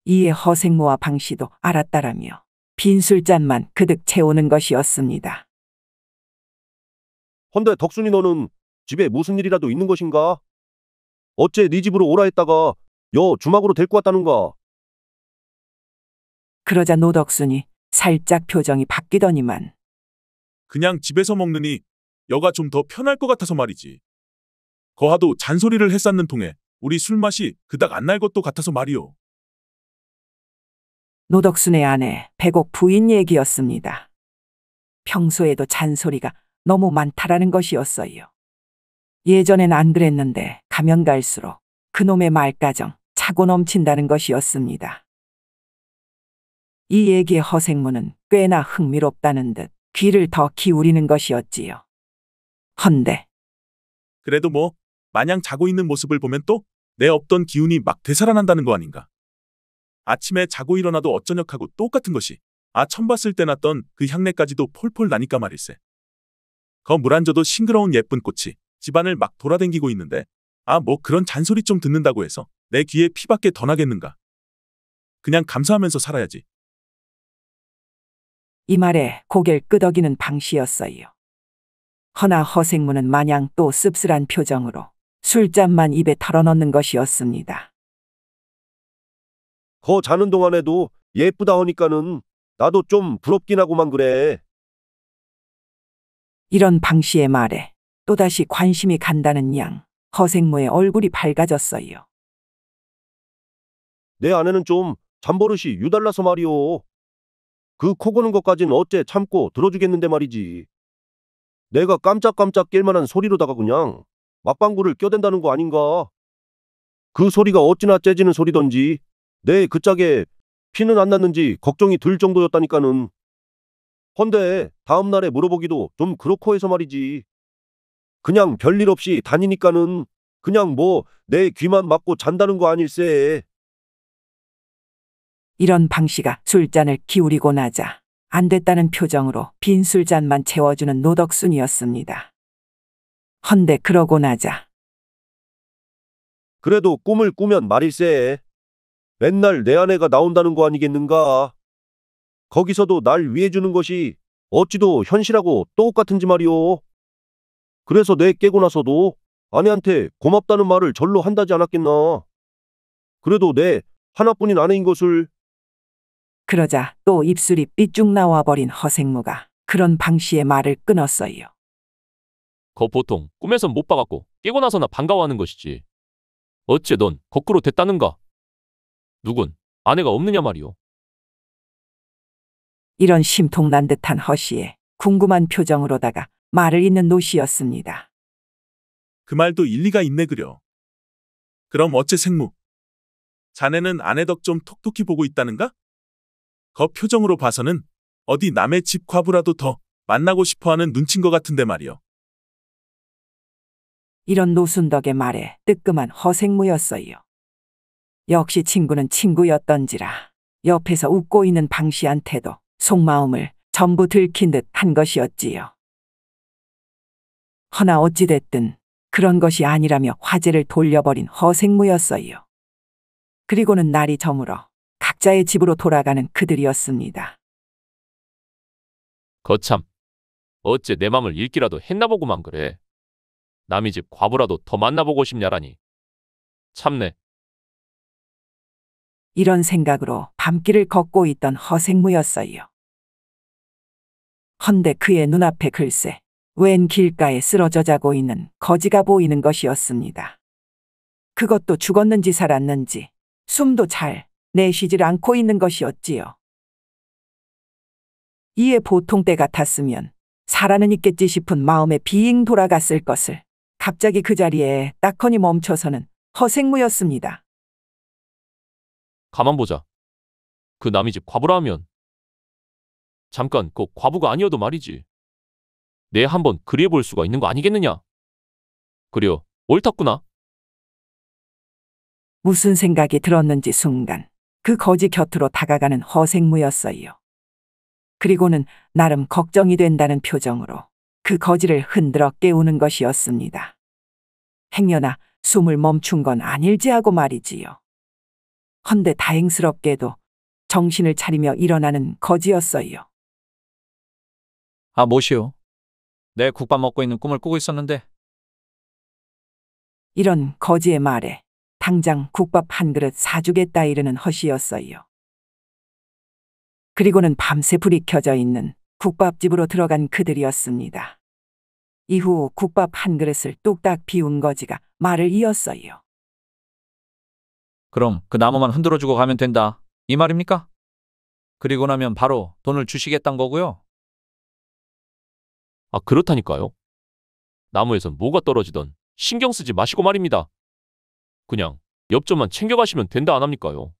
이에 허생무와 방씨도 알았다라며 빈 술잔만 그득 채우는 것이었습니다. 헌데 덕순이 너는 집에 무슨 일이라도 있는 것인가? 어째 네 집으로 오라 했다가 여 주막으로 데리고 왔다는가? 그러자 노덕순이 살짝 표정이 바뀌더니만 그냥 집에서 먹느니 여가 좀 더 편할 것 같아서 말이지. 거하도 잔소리를 했었는 통에 우리 술맛이 그닥 안 날 것도 같아서 말이오. 노덕순의 아내 백옥 부인 얘기였습니다. 평소에도 잔소리가 너무 많다라는 것이었어요. 예전엔 안 그랬는데 가면 갈수록 그놈의 말가정 차고 넘친다는 것이었습니다. 이 얘기에 허생무는 꽤나 흥미롭다는 듯 귀를 더 기울이는 것이었지요. 헌데 그래도 뭐 마냥 자고 있는 모습을 보면 또 내 없던 기운이 막 되살아난다는 거 아닌가. 아침에 자고 일어나도 어쩌녁하고 똑같은 것이 처음 봤을 때 났던 그 향내까지도 폴폴 나니까 말일세. 물 안 줘도 싱그러운 예쁜 꽃이 집안을 막 돌아댕기고 있는데 뭐 그런 잔소리 좀 듣는다고 해서 내 귀에 피밖에 더 나겠는가. 그냥 감사하면서 살아야지. 이 말에 고개를 끄덕이는 방 씨였어요. 허나 허생무는 마냥 또 씁쓸한 표정으로 술잔만 입에 털어넣는 것이었습니다. 거 자는 동안에도 예쁘다 하니까는 나도 좀 부럽긴 하고만 그래. 이런 방 씨의 말에 또다시 관심이 간다는 양 허생무의 얼굴이 밝아졌어요. 내 아내는 좀 잠버릇이 유달나서 말이오. 그 코 고는 것까진 어째 참고 들어주겠는데 말이지. 내가 깜짝깜짝 깰 만한 소리로다가 그냥 맞방구를 껴댄다는 거 아닌가. 그 소리가 어찌나 째지는 소리던지 내 그 짝에 피는 안 났는지 걱정이 들 정도였다니까는. 헌데 다음 날에 물어보기도 좀 그렇고 해서 말이지. 그냥 별일 없이 다니니까는 그냥 뭐 내 귀만 막고 잔다는 거 아닐세. 이런 방 씨가 술잔을 기울이고 나자 안 됐다는 표정으로 빈 술잔만 채워주는 노덕순이었습니다. 헌데 그러고 나자 그래도 꿈을 꾸면 말일세. 맨날 내 아내가 나온다는 거 아니겠는가. 거기서도 날 위해주는 것이 어찌도 현실하고 똑같은지 말이오. 그래서 내 깨고 나서도 아내한테 고맙다는 말을 절로 한다지 않았겠나. 그래도 내 하나뿐인 아내인 것을. 그러자 또 입술이 삐쭉 나와버린 허생무가 그런 방 씨의 말을 끊었어요. 거 보통 꿈에선 못 봐갖고 깨고 나서나 반가워하는 것이지. 어째 넌 거꾸로 됐다는가? 누군 아내가 없느냐 말이오. 이런 심통난 듯한 허씨의 궁금한 표정으로다가 말을 잇는 노씨였습니다. 그 말도 일리가 있네 그려. 그럼 어째 생무? 자네는 아내 덕 좀 톡톡히 보고 있다는가? 거 표정으로 봐서는 어디 남의 집 과부라도 더 만나고 싶어하는 눈친 것 같은데 말이여. 이런 노순덕의 말에 뜨끔한 허생무였어요. 역시 친구는 친구였던지라 옆에서 웃고 있는 방 씨한테도 속마음을 전부 들킨 듯 한 것이었지요. 허나 어찌됐든 그런 것이 아니라며 화제를 돌려버린 허생무였어요. 그리고는 날이 저물어 각자의 집으로 돌아가는 그들이었습니다. 거참. 어째 내 맘을 읽기라도 했나 보구만 그래. 남의 집 과부라도 더 만나보고 싶냐라니. 참네. 이런 생각으로 밤길을 걷고 있던 허생무였어요. 헌데 그의 눈앞에 글쎄 웬 길가에 쓰러져 자고 있는 거지가 보이는 것이었습니다. 그것도 죽었는지 살았는지 숨도 잘 내쉬질 않고 있는 것이었지요. 이에 보통 때 같았으면 살아는 있겠지 싶은 마음에 빙 돌아갔을 것을 갑자기 그 자리에 딱허니 멈춰서는 허생무였습니다. 가만 보자. 그 남의 집 과부라 하면 잠깐 그 과부가 아니어도 말이지. 내 한번 그리해 볼 수가 있는 거 아니겠느냐? 그려 옳았구나. 무슨 생각이 들었는지 순간 그 거지 곁으로 다가가는 허생무였어요. 그리고는 나름 걱정이 된다는 표정으로 그 거지를 흔들어 깨우는 것이었습니다. 행여나 숨을 멈춘 건 아닐지 하고 말이지요. 헌데 다행스럽게도 정신을 차리며 일어나는 거지였어요. 아, 뭐시오? 내 국밥 먹고 있는 꿈을 꾸고 있었는데. 이런 거지의 말에 당장 국밥 한 그릇 사주겠다 이르는 허씨였어요. 그리고는 밤새 불이 켜져 있는 국밥집으로 들어간 그들이었습니다. 이후 국밥 한 그릇을 뚝딱 비운 거지가 말을 이었어요. 그럼 그 나무만 흔들어주고 가면 된다. 이 말입니까? 그리고 나면 바로 돈을 주시겠단 거고요. 아 그렇다니까요. 나무에선 뭐가 떨어지던 신경 쓰지 마시고 말입니다. 그냥 엽전만 챙겨가시면 된다 안 합니까요?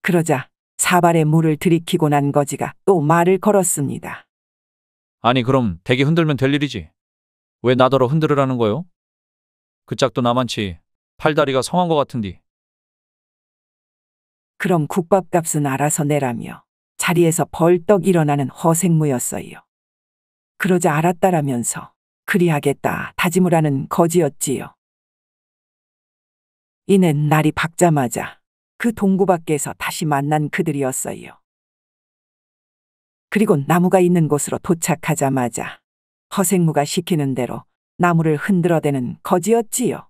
그러자 사발에 물을 들이키고 난 거지가 또 말을 걸었습니다. 아니 그럼 대기 흔들면 될 일이지. 왜 나더러 흔들으라는 거요? 그 짝도 나만치 팔다리가 성한 것 같은디. 그럼 국밥값은 알아서 내라며 자리에서 벌떡 일어나는 허생무였어요. 그러자 알았다라면서 그리하겠다 다짐을 하는 거지였지요. 이는 날이 밝자마자 그 동구 밖에서 다시 만난 그들이었어요. 그리고 나무가 있는 곳으로 도착하자마자 허생무가 시키는 대로 나무를 흔들어대는 거지였지요.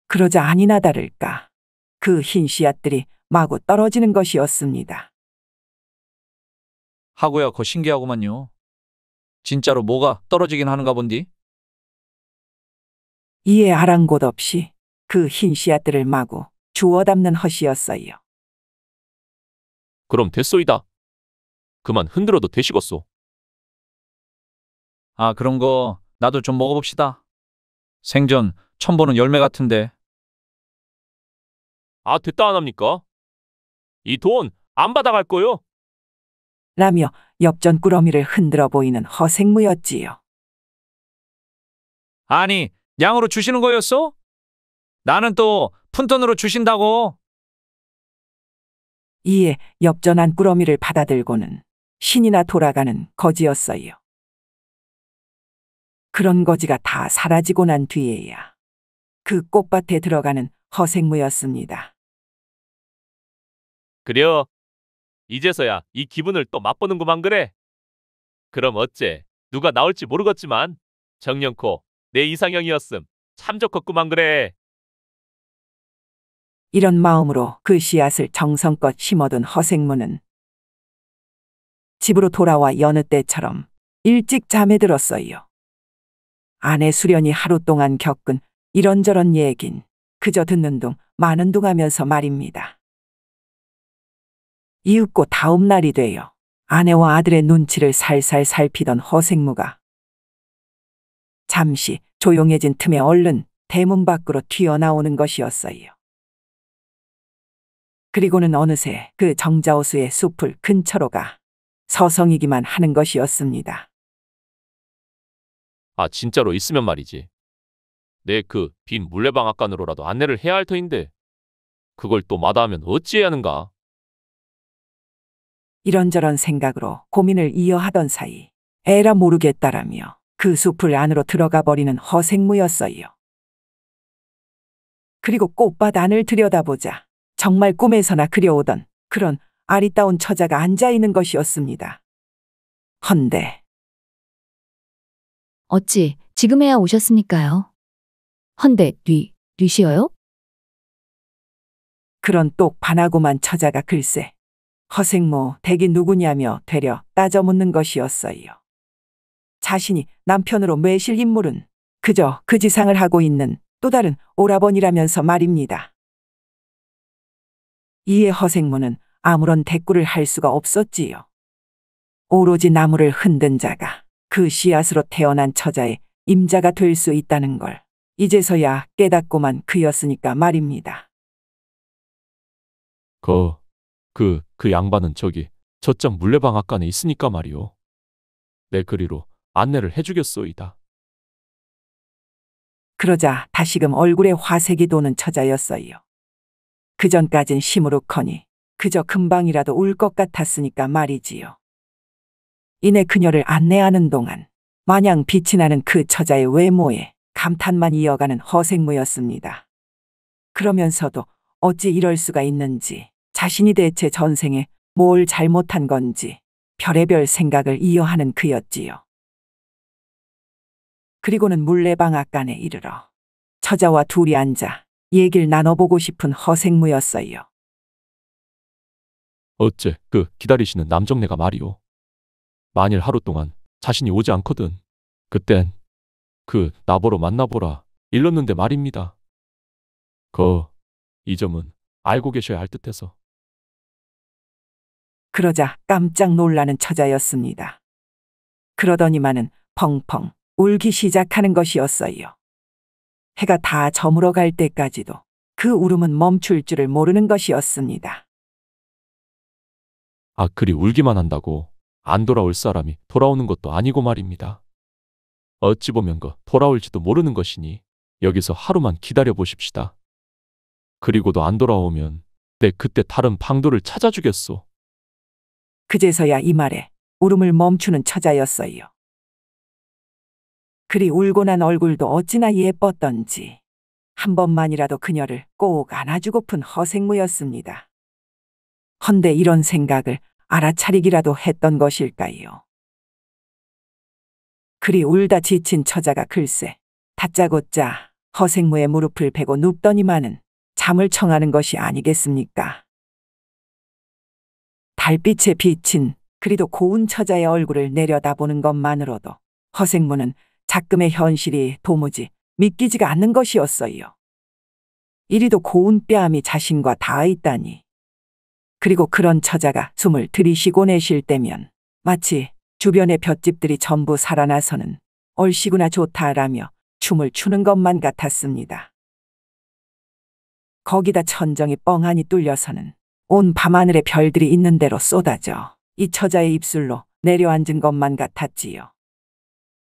그러자 아니나 다를까 그 흰 씨앗들이 마구 떨어지는 것이었습니다. 하고야 거 신기하구만요. 진짜로 뭐가 떨어지긴 하는가 본디? 이에 아랑곳 없이 그 흰 씨앗들을 마구 주워 담는 헛이었어요. 그럼 됐소이다. 그만 흔들어도 되시겠소. 아, 그런 거 나도 좀 먹어봅시다. 생전 처음 보는 열매 같은데. 아, 됐다 안 합니까? 이 돈 안 받아갈 거요. 라며 엽전 꾸러미를 흔들어 보이는 허생무였지요. 아니, 양으로 주시는 거였어? 나는 또 푼돈으로 주신다고. 이에 엽전한 꾸러미를 받아들고는 신이나 돌아가는 거지였어요. 그런 거지가 다 사라지고 난 뒤에야 그 꽃밭에 들어가는 허생무였습니다. 그려. 이제서야 이 기분을 또 맛보는구만 그래. 그럼 어째 누가 나올지 모르겠지만 정년코 내 이상형이었음 참 좋겠구만 그래. 이런 마음으로 그 씨앗을 정성껏 심어둔 허생무는 집으로 돌아와 여느 때처럼 일찍 잠에 들었어요. 아내 수련이 하루 동안 겪은 이런저런 얘긴 그저 듣는 둥 마는 둥 하면서 말입니다. 이윽고 다음 날이 되어 아내와 아들의 눈치를 살살 살피던 허생무가 잠시 조용해진 틈에 얼른 대문 밖으로 튀어나오는 것이었어요. 그리고는 어느새 그 정자호수의 숲을 근처로 가 서성이기만 하는 것이었습니다. 아, 진짜로 있으면 말이지. 내 그 빈 물레방앗간으로라도 안내를 해야 할 터인데 그걸 또 마다하면 어찌해야 하는가? 이런저런 생각으로 고민을 이어하던 사이 에라 모르겠다라며 그 숲을 안으로 들어가 버리는 허생무였어요. 그리고 꽃밭 안을 들여다보자 정말 꿈에서나 그려오던 그런 아리따운 처자가 앉아있는 것이었습니다. 헌데 어찌 지금에야 오셨습니까요? 헌데 뉘시어요? 그런 똑 반하고만 처자가 글쎄 허생무 댁이 누구냐며 되려 따져 묻는 것이었어요. 자신이 남편으로 매실 인물은 그저 그 지상을 하고 있는 또 다른 오라버니라면서 말입니다. 이에 허생무는 아무런 대꾸를 할 수가 없었지요. 오로지 나무를 흔든 자가 그 씨앗으로 태어난 처자의 임자가 될 수 있다는 걸 이제서야 깨닫고만 그였으니까 말입니다. 그 양반은 저기 저쪽 물레방앗간에 있으니까 말이오. 내 그리로 안내를 해주겠소이다. 그러자 다시금 얼굴에 화색이 도는 처자였어요. 그전까진 시무룩하니 그저 금방이라도 울 것 같았으니까 말이지요. 이내 그녀를 안내하는 동안 마냥 빛이 나는 그 처자의 외모에 감탄만 이어가는 허생무였습니다. 그러면서도 어찌 이럴 수가 있는지 자신이 대체 전생에 뭘 잘못한 건지 별의별 생각을 이어하는 그였지요. 그리고는 물레방앗간에 이르러 처자와 둘이 앉아 얘기를 나눠보고 싶은 허생무였어요. 어째 그 기다리시는 남정네가 말이오. 만일 하루 동안 자신이 오지 않거든 그땐 그 나보러 만나보라 일렀는데 말입니다. 이 점은 알고 계셔야 할 듯해서. 그러자 깜짝 놀라는 처자였습니다. 그러더니만은 펑펑 울기 시작하는 것이었어요. 해가 다 저물어 갈 때까지도 그 울음은 멈출 줄을 모르는 것이었습니다. 아, 그리 울기만 한다고 안 돌아올 사람이 돌아오는 것도 아니고 말입니다. 어찌 보면 돌아올지도 모르는 것이니 여기서 하루만 기다려 보십시다. 그리고도 안 돌아오면 내 그때 다른 방도를 찾아주겠소. 그제서야 이 말에 울음을 멈추는 처자였어요. 그리 울고 난 얼굴도 어찌나 예뻤던지 한 번만이라도 그녀를 꼭 안아주고픈 허생무였습니다. 헌데 이런 생각을 알아차리기라도 했던 것일까요? 그리 울다 지친 처자가 글쎄 다짜고짜 허생무의 무릎을 베고 눕더니만은 잠을 청하는 것이 아니겠습니까? 달빛에 비친 그리도 고운 처자의 얼굴을 내려다보는 것만으로도 허생무는 작금의 현실이 도무지 믿기지가 않는 것이었어요. 이리도 고운 뺨이 자신과 닿아 있다니. 그리고 그런 처자가 숨을 들이쉬고 내쉴 때면 마치 주변의 볏집들이 전부 살아나서는 얼씨구나 좋다라며 춤을 추는 것만 같았습니다. 거기다 천정이 뻥하니 뚫려서는 온 밤하늘에 별들이 있는 대로 쏟아져 이 처자의 입술로 내려앉은 것만 같았지요.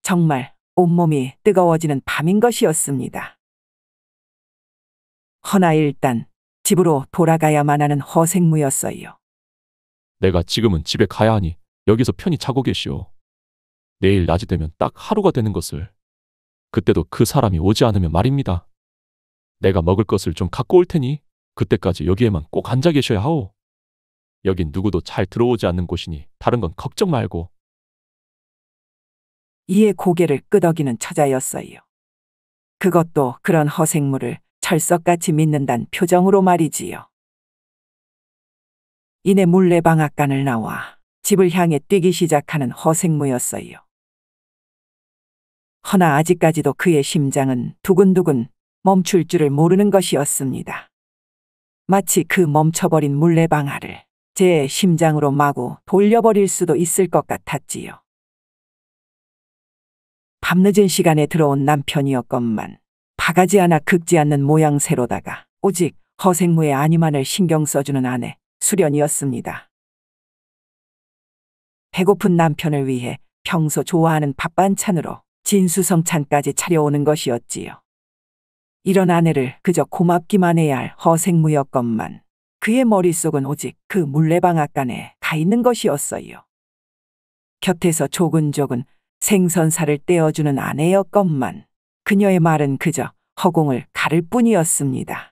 정말 온몸이 뜨거워지는 밤인 것이었습니다. 허나 일단 집으로 돌아가야만 하는 허생무였어요. 내가 지금은 집에 가야 하니 여기서 편히 자고 계시오. 내일 낮이 되면 딱 하루가 되는 것을. 그때도 그 사람이 오지 않으면 말입니다. 내가 먹을 것을 좀 갖고 올 테니 그때까지 여기에만 꼭 앉아 계셔야 하오. 여긴 누구도 잘 들어오지 않는 곳이니 다른 건 걱정 말고. 이에 고개를 끄덕이는 처자였어요. 그것도 그런 허생무를 철석같이 믿는단 표정으로 말이지요. 이내 물레방앗간을 나와 집을 향해 뛰기 시작하는 허생무였어요. 허나 아직까지도 그의 심장은 두근두근 멈출 줄을 모르는 것이었습니다. 마치 그 멈춰버린 물레방아를 제 심장으로 마구 돌려버릴 수도 있을 것 같았지요. 밤늦은 시간에 들어온 남편이었건만 바가지 하나 긁지 않는 모양새로다가 오직 허생무의 안위만을 신경 써주는 아내 수련이었습니다. 배고픈 남편을 위해 평소 좋아하는 밥반찬으로 진수성찬까지 차려오는 것이었지요. 이런 아내를 그저 고맙기만 해야 할 허생무였건만 그의 머릿속은 오직 그 물레방앗간에 가 있는 것이었어요. 곁에서 조근조근 생선살을 떼어주는 아내였건만 그녀의 말은 그저 허공을 가를 뿐이었습니다.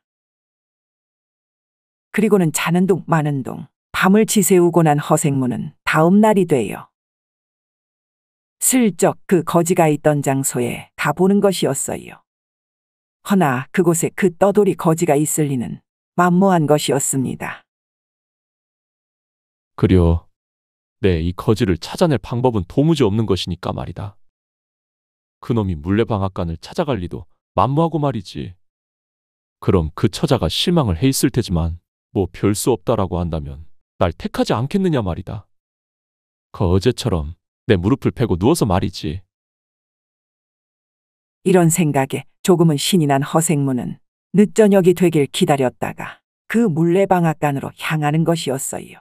그리고는 자는 둥 마는 둥 밤을 지새우고 난 허생무는 다음 날이 되어 슬쩍 그 거지가 있던 장소에 가보는 것이었어요. 허나 그곳에 그 떠돌이 거지가 있을 리는 만무한 것이었습니다. 그려. 네, 이 거지를 찾아낼 방법은 도무지 없는 것이니까 말이다. 그놈이 물레방앗간을 찾아갈 리도 만무하고 말이지. 그럼 그 처자가 실망을 해 있을 테지만 뭐 별 수 없다라고 한다면 날 택하지 않겠느냐 말이다. 어제처럼 내 무릎을 베고 누워서 말이지. 이런 생각에 조금은 신이 난 허생무는 늦저녁이 되길 기다렸다가 그 물레방앗간으로 향하는 것이었어요.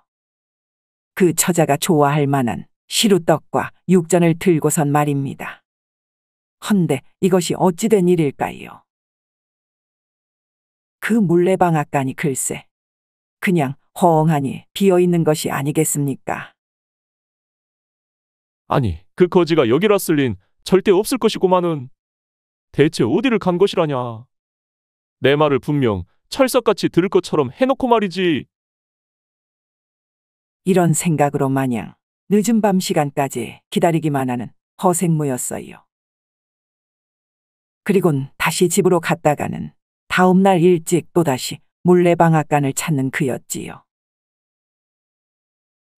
그 처자가 좋아할 만한 시루떡과 육전을 들고선 말입니다. 헌데 이것이 어찌된 일일까요? 그 물레방앗간이 글쎄 그냥 허엉하니 비어있는 것이 아니겠습니까? 아니, 그 거지가 여기라 쓸 린 절대 없을 것이고만은 대체 어디를 간 것이라냐. 내 말을 분명 철석같이 들을 것처럼 해놓고 말이지. 이런 생각으로 마냥 늦은 밤 시간까지 기다리기만 하는 허생무였어요. 그리곤 다시 집으로 갔다가는 다음 날 일찍 또다시 물레방앗간을 찾는 그였지요.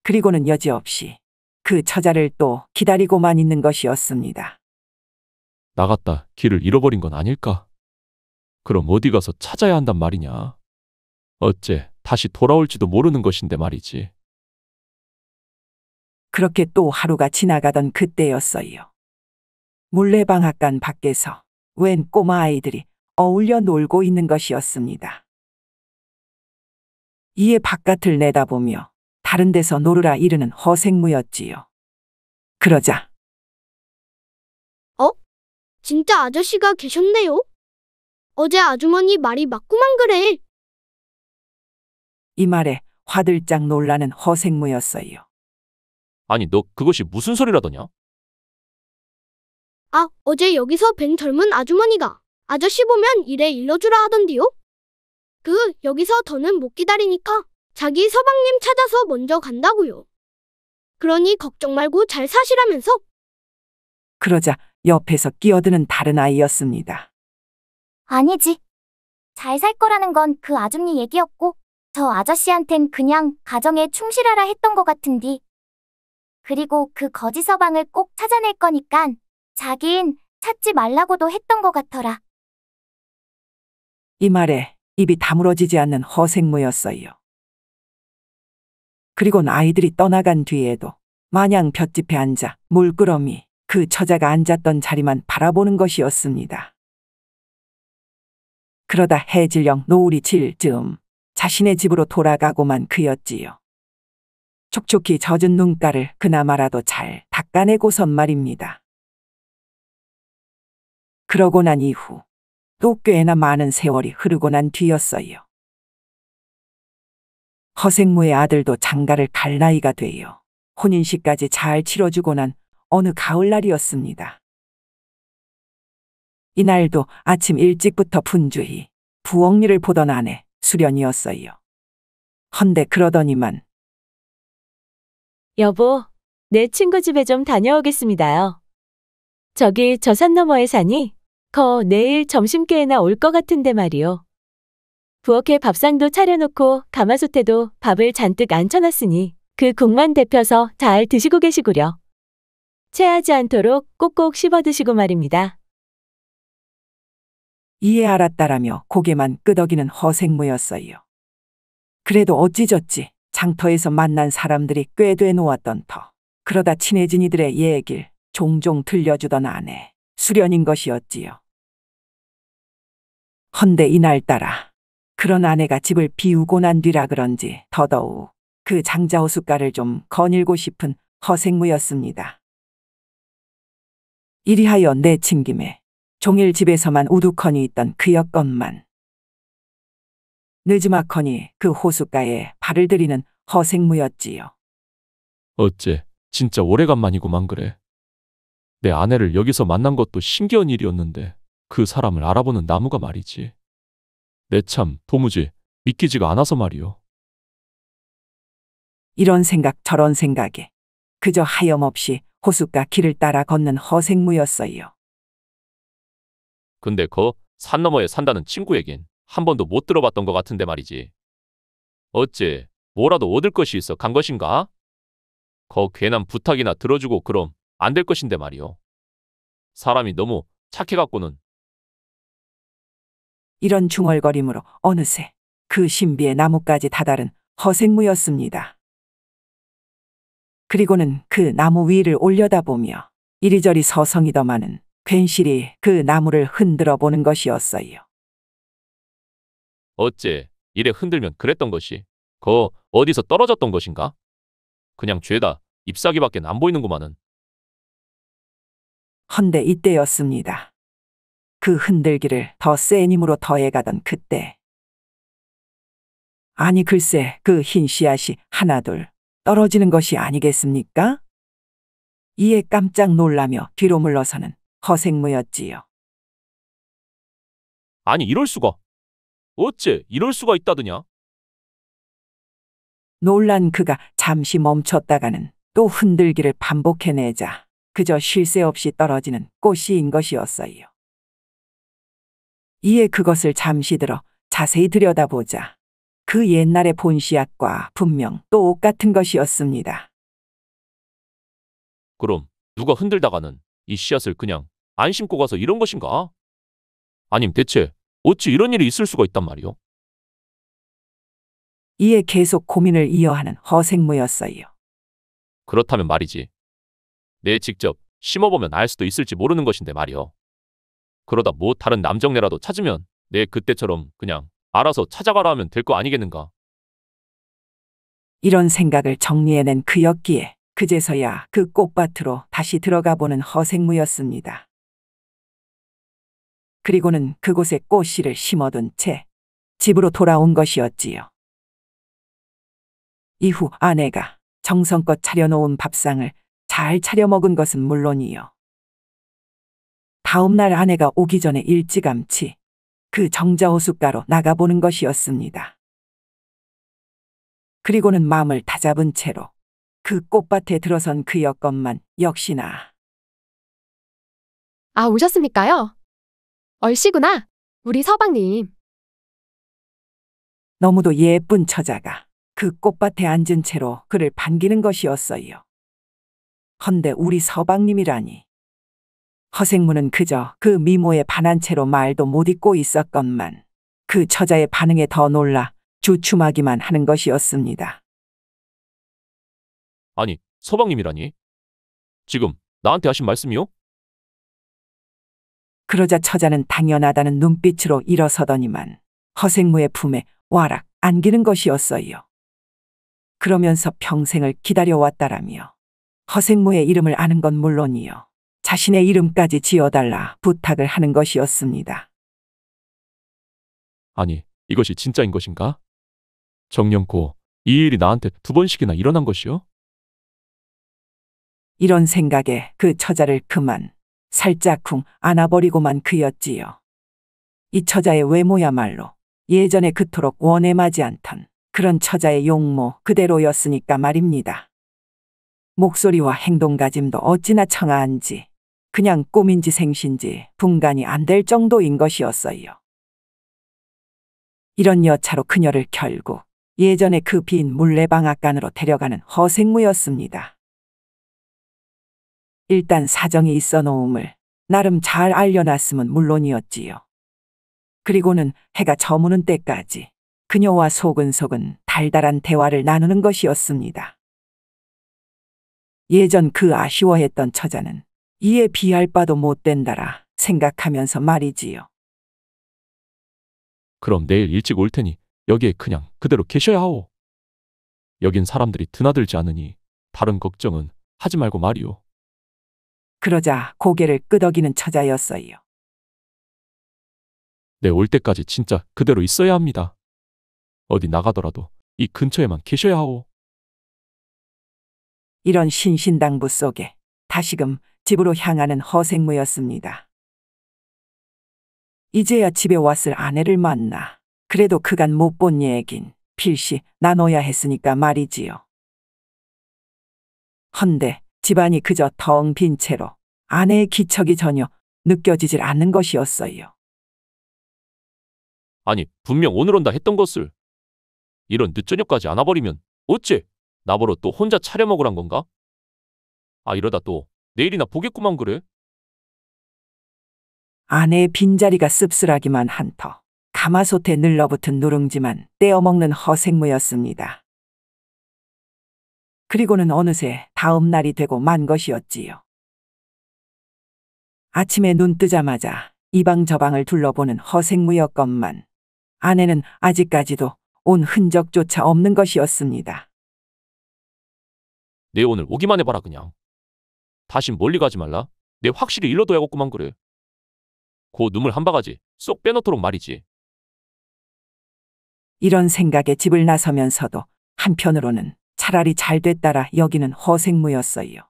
그리고는 여지없이 그 처자를 또 기다리고만 있는 것이었습니다. 나갔다 길을 잃어버린 건 아닐까? 그럼 어디 가서 찾아야 한단 말이냐? 어째 다시 돌아올지도 모르는 것인데 말이지. 그렇게 또 하루가 지나가던 그때였어요. 물레방앗간 밖에서 웬 꼬마 아이들이 어울려 놀고 있는 것이었습니다. 이에 바깥을 내다보며 다른 데서 노르라 이르는 허생무였지요. 그러자 진짜 아저씨가 계셨네요. 어제 아주머니 말이 맞구만 그래. 이 말에 화들짝 놀라는 허생무였어요. 아니, 너 그것이 무슨 소리라더냐? 아, 어제 여기서 뵌 젊은 아주머니가 아저씨 보면 일에 일러주라 하던디요. 여기서 더는 못 기다리니까 자기 서방님 찾아서 먼저 간다고요. 그러니 걱정 말고 잘 사시라면서. 그러자 옆에서 끼어드는 다른 아이였습니다. 아니지. 잘 살 거라는 건 그 아줌니 얘기였고, 저 아저씨한텐 그냥 가정에 충실하라 했던 것 같은디. 그리고 그 거지 서방을 꼭 찾아낼 거니깐 자긴 찾지 말라고도 했던 것 같더라. 이 말에 입이 다물어지지 않는 허생무였어요. 그리곤 아이들이 떠나간 뒤에도 마냥 볏짚에 앉아 물끄러미 그 처자가 앉았던 자리만 바라보는 것이었습니다. 그러다 해질녘 노을이 질 즈음 자신의 집으로 돌아가고만 그였지요. 촉촉히 젖은 눈가를 그나마라도 잘 닦아내고선 말입니다. 그러고 난 이후 또 꽤나 많은 세월이 흐르고 난 뒤였어요. 허생무의 아들도 장가를 갈 나이가 되어 혼인식까지 잘 치러주고 난 어느 가을날이었습니다. 이날도 아침 일찍부터 분주히 부엌일을 보던 아내 수련이었어요. 헌데 그러더니만 여보, 내 친구 집에 좀 다녀오겠습니다요. 저기 저 산 너머에 사니? 내일 점심께나 올 것 같은데 말이요. 부엌에 밥상도 차려놓고 가마솥에도 밥을 잔뜩 앉혀놨으니 그 국만 데펴서 잘 드시고 계시구려. 체하지 않도록 꼭꼭 씹어 드시고 말입니다. 이에 알았다라며 고개만 끄덕이는 허생무였어요. 그래도 어찌저찌 장터에서 만난 사람들이 꽤 돼 놓았던 터. 그러다 친해진 이들의 얘길 종종 들려주던 아내 수련인 것이었지요. 헌데 이날따라 그런 아내가 집을 비우고 난 뒤라 그런지 더더욱 그 장자호숫가를 좀 거닐고 싶은 허생무였습니다. 이리하여 내침김에 종일 집에서만 우두커니 있던 그 여건만 늦지막커니 그 호숫가에 발을 들이는 허생무였지요. 어째 진짜 오래간만이구만 그래. 내 아내를 여기서 만난 것도 신기한 일이었는데 그 사람을 알아보는 나무가 말이지. 내 참 도무지 믿기지가 않아서 말이오. 이런 생각 저런 생각에 그저 하염없이 호숫가 길을 따라 걷는 허생무였어요. 근데 산 너머에 산다는 친구 얘긴 한 번도 못 들어봤던 것 같은데 말이지. 어째 뭐라도 얻을 것이 있어 간 것인가? 괜한 부탁이나 들어주고 그럼 안 될 것인데 말이오. 사람이 너무 착해갖고는. 이런 중얼거림으로 어느새 그 신비의 나무까지 다다른 허생무였습니다. 그리고는 그 나무 위를 올려다보며 이리저리 서성이더만은 괜시리 그 나무를 흔들어 보는 것이었어요. 어째 이래 흔들면 그랬던 것이 어디서 떨어졌던 것인가? 그냥 죄다 잎사귀밖에 안 보이는구만은. 헌데 이때였습니다. 그 흔들기를 더 센 힘으로 더해가던 그때. 아니 글쎄 그 흰 씨앗이 하나둘 떨어지는 것이 아니겠습니까? 이에 깜짝 놀라며 뒤로 물러서는 허생무였지요. 아니 이럴 수가. 어째 이럴 수가 있다더냐? 놀란 그가 잠시 멈췄다가는 또 흔들기를 반복해내자 그저 쉴 새 없이 떨어지는 꽃씨인 것이었어요. 이에 그것을 잠시 들어 자세히 들여다보자 그 옛날의 본 씨앗과 분명 똑같은 것이었습니다. 그럼 누가 흔들다가는 이 씨앗을 그냥 안 심고 가서 이런 것인가? 아님 대체 어찌 이런 일이 있을 수가 있단 말이오? 이에 계속 고민을 이어하는 허생무였어요. 그렇다면 말이지. 내 직접 심어보면 알 수도 있을지 모르는 것인데 말이오. 그러다 다른 남정네라도 찾으면 내 그때처럼 그냥 알아서 찾아가라 하면 될 거 아니겠는가? 이런 생각을 정리해낸 그였기에 그제서야 그 꽃밭으로 다시 들어가 보는 허생무였습니다. 그리고는 그곳에 꽃씨를 심어둔 채 집으로 돌아온 것이었지요. 이후 아내가 정성껏 차려놓은 밥상을 잘 차려 먹은 것은 물론이요. 다음 날 아내가 오기 전에 일찌감치 그 정자호숫가로 나가보는 것이었습니다. 그리고는 마음을 다잡은 채로 그 꽃밭에 들어선 그였건만 역시나 아, 오셨습니까요? 얼씨구나. 우리 서방님. 너무도 예쁜 처자가 그 꽃밭에 앉은 채로 그를 반기는 것이었어요. 헌데 우리 서방님이라니. 허생무는 그저 그 미모에 반한 채로 말도 못 잇고 있었건만 그 처자의 반응에 더 놀라 주춤하기만 하는 것이었습니다. 아니, 서방님이라니? 지금 나한테 하신 말씀이요? 그러자 처자는 당연하다는 눈빛으로 일어서더니만 허생무의 품에 와락 안기는 것이었어요. 그러면서 평생을 기다려왔다라며 허생무의 이름을 아는 건 물론이요. 자신의 이름까지 지어달라 부탁을 하는 것이었습니다. 아니, 이것이 진짜인 것인가? 정년코 이 일이 나한테 2번씩이나 일어난 것이요? 이런 생각에 그 처자를 그만 살짝쿵 안아버리고만 그였지요. 이 처자의 외모야말로 예전에 그토록 원해마지 않던 그런 처자의 용모 그대로였으니까 말입니다. 목소리와 행동가짐도 어찌나 청아한지 그냥 꿈인지 생신지 분간이 안 될 정도인 것이었어요. 이런 여차로 그녀를 결국 예전에 그 빈 물레방앗간으로 데려가는 허생무였습니다. 일단 사정이 있어 놓음을 나름 잘 알려놨음은 물론이었지요. 그리고는 해가 저무는 때까지 그녀와 소근소근 달달한 대화를 나누는 것이었습니다. 예전 그 아쉬워했던 처자는 이에 비할 바도 못 된다라 생각하면서 말이지요. 그럼 내일 일찍 올 테니 여기에 그냥 그대로 계셔야 하오. 여긴 사람들이 드나들지 않으니 다른 걱정은 하지 말고 말이오. 그러자 고개를 끄덕이는 처자였어요. 내 올 때까지 진짜 그대로 있어야 합니다. 어디 나가더라도 이 근처에만 계셔야 하오. 이런 신신당부 속에 다시금 집으로 향하는 허생무였습니다. 이제야 집에 왔을 아내를 만나 그래도 그간 못 본 얘긴 필시 나눠야 했으니까 말이지요. 헌데 집안이 그저 텅 빈 채로 아내의 기척이 전혀 느껴지질 않는 것이었어요. 아니, 분명 오늘 온다 했던 것을 이런 늦저녁까지 안아버리면 어째 나보러 또 혼자 차려 먹으란 건가? 아, 이러다 또 내일이나 보겠구만 그래. 아내의 빈자리가 씁쓸하기만 한터 가마솥에 늘러붙은 누룽지만 떼어먹는 허생무였습니다. 그리고는 어느새 다음 날이 되고 만 것이었지요. 아침에 눈 뜨자마자 이방 저방을 둘러보는 허생무였건만 아내는 아직까지도 온 흔적조차 없는 것이었습니다. 내 오늘 오기만 해봐라 그냥. 다신 멀리 가지 말라. 내 확실히 일러둬야겠구만 그래. 그 눈물 한 바가지 쏙 빼놓도록 말이지. 이런 생각에 집을 나서면서도 한편으로는 차라리 잘 됐다라 여기는 허생무였어요.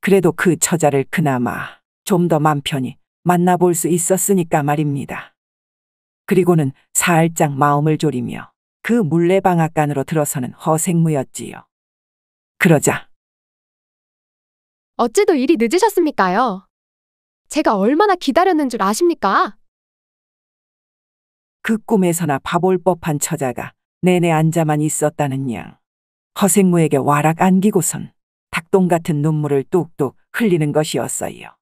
그래도 그 처자를 그나마 좀 더 맘 편히 만나볼 수 있었으니까 말입니다. 그리고는 살짝 마음을 졸이며 그 물레방앗간으로 들어서는 허생무였지요. 그러자 어찌도 일이 늦으셨습니까요? 제가 얼마나 기다렸는 줄 아십니까? 그 꿈에서나 바볼 법한 처자가 내내 앉아만 있었다는 양 허생무에게 와락 안기고선 닭똥 같은 눈물을 뚝뚝 흘리는 것이었어요.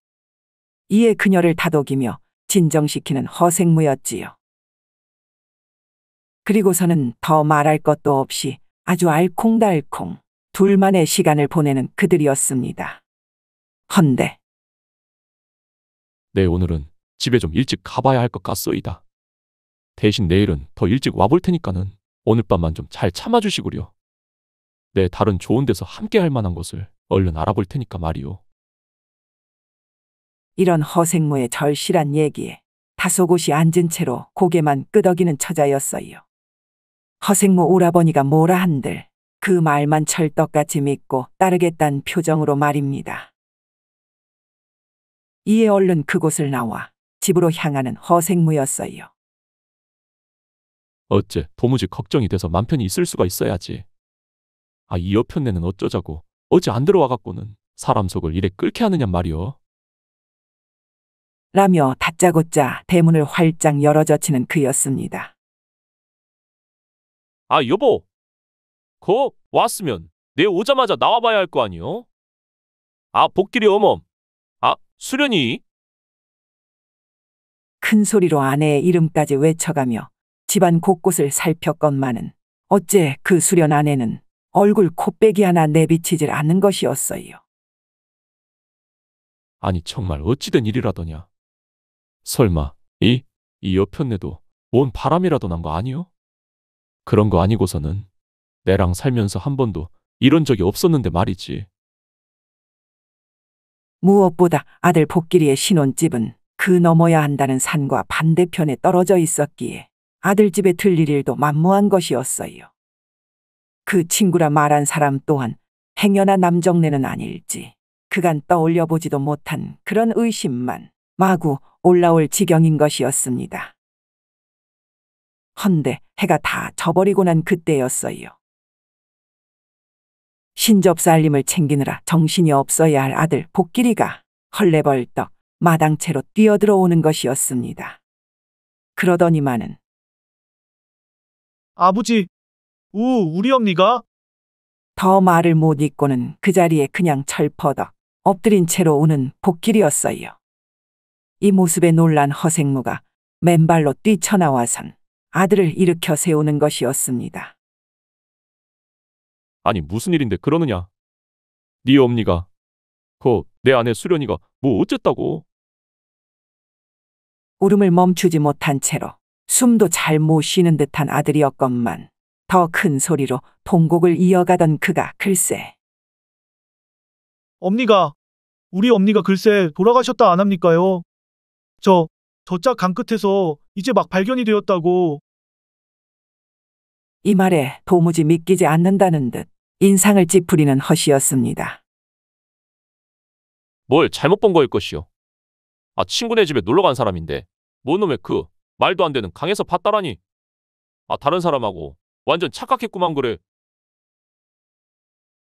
이에 그녀를 다독이며 진정시키는 허생무였지요. 그리고서는 더 말할 것도 없이 아주 알콩달콩 둘만의 시간을 보내는 그들이었습니다. 헌데 내 오늘은 집에 좀 일찍 가봐야 할 것 같소이다. 대신 내일은 더 일찍 와볼 테니까는 오늘 밤만 좀 잘 참아주시구려. 내 다른 좋은 데서 함께 할 만한 것을 얼른 알아볼 테니까 말이오. 이런 허생무의 절실한 얘기에 다소곳이 앉은 채로 고개만 끄덕이는 처자였어요. 허생무 오라버니가 뭐라 한들 그 말만 철떡같이 믿고 따르겠다는 표정으로 말입니다. 이에 얼른 그곳을 나와 집으로 향하는 허생무였어요. 어째 도무지 걱정이 돼서 맘 편히 있을 수가 있어야지. 아, 이 여편네는 어쩌자고 어제 안 들어와갖고는 사람 속을 이래 끓게 하느냔 말이여. 라며 다짜고짜 대문을 활짝 열어젖히는 그였습니다. 아, 여보. 거 왔으면 내 오자마자 나와봐야 할 거 아니여? 아, 복길이 어멈. 아, 수련이. 큰 소리로 아내의 이름까지 외쳐가며 집안 곳곳을 살폈건만은 어째 그 수련 아내는 얼굴 코빼기 하나 내비치질 않는 것이었어요. 아니 정말 어찌된 일이라더냐. 설마 이 여편네도 뭔 바람이라도 난 거 아니요? 그런 거 아니고서는 내랑 살면서 한 번도 이런 적이 없었는데 말이지. 무엇보다 아들 복길이의 신혼집은 그 넘어야 한다는 산과 반대편에 떨어져 있었기에 아들 집에 들릴 일도 만무한 것이었어요. 그 친구라 말한 사람 또한 행여나 남정네는 아닐지 그간 떠올려 보지도 못한 그런 의심만 마구 올라올 지경인 것이었습니다. 헌데 해가 다 져버리고 난 그때였어요. 신접사 알림을 챙기느라 정신이 없어야 할 아들 복길이가 헐레벌떡 마당채로 뛰어들어오는 것이었습니다. 그러더니만은 아버지, 우리 엄니가? 더 말을 못 잇고는 그 자리에 그냥 철퍼덕 엎드린 채로 우는 복길이었어요. 이 모습에 놀란 허생무가 맨발로 뛰쳐나와선 아들을 일으켜 세우는 것이었습니다. 아니 무슨 일인데 그러느냐. 네 엄니가 내 아내 수련이가 뭐 어쨌다고. 울음을 멈추지 못한 채로 숨도 잘 못 쉬는 듯한 아들이었건만 더 큰 소리로 통곡을 이어가던 그가 글쎄 우리 엄니가 글쎄 돌아가셨다 안 합니까요? 저짝 강 끝에서 이제 막 발견이 되었다고. 이 말에 도무지 믿기지 않는다는 듯 인상을 찌푸리는 허시였습니다. 뭘 잘못 본 거일 것이오. 아, 친구네 집에 놀러 간 사람인데 뭔 놈의 그 말도 안 되는 강에서 봤다라니. 아, 다른 사람하고 완전 착각했구만 그래.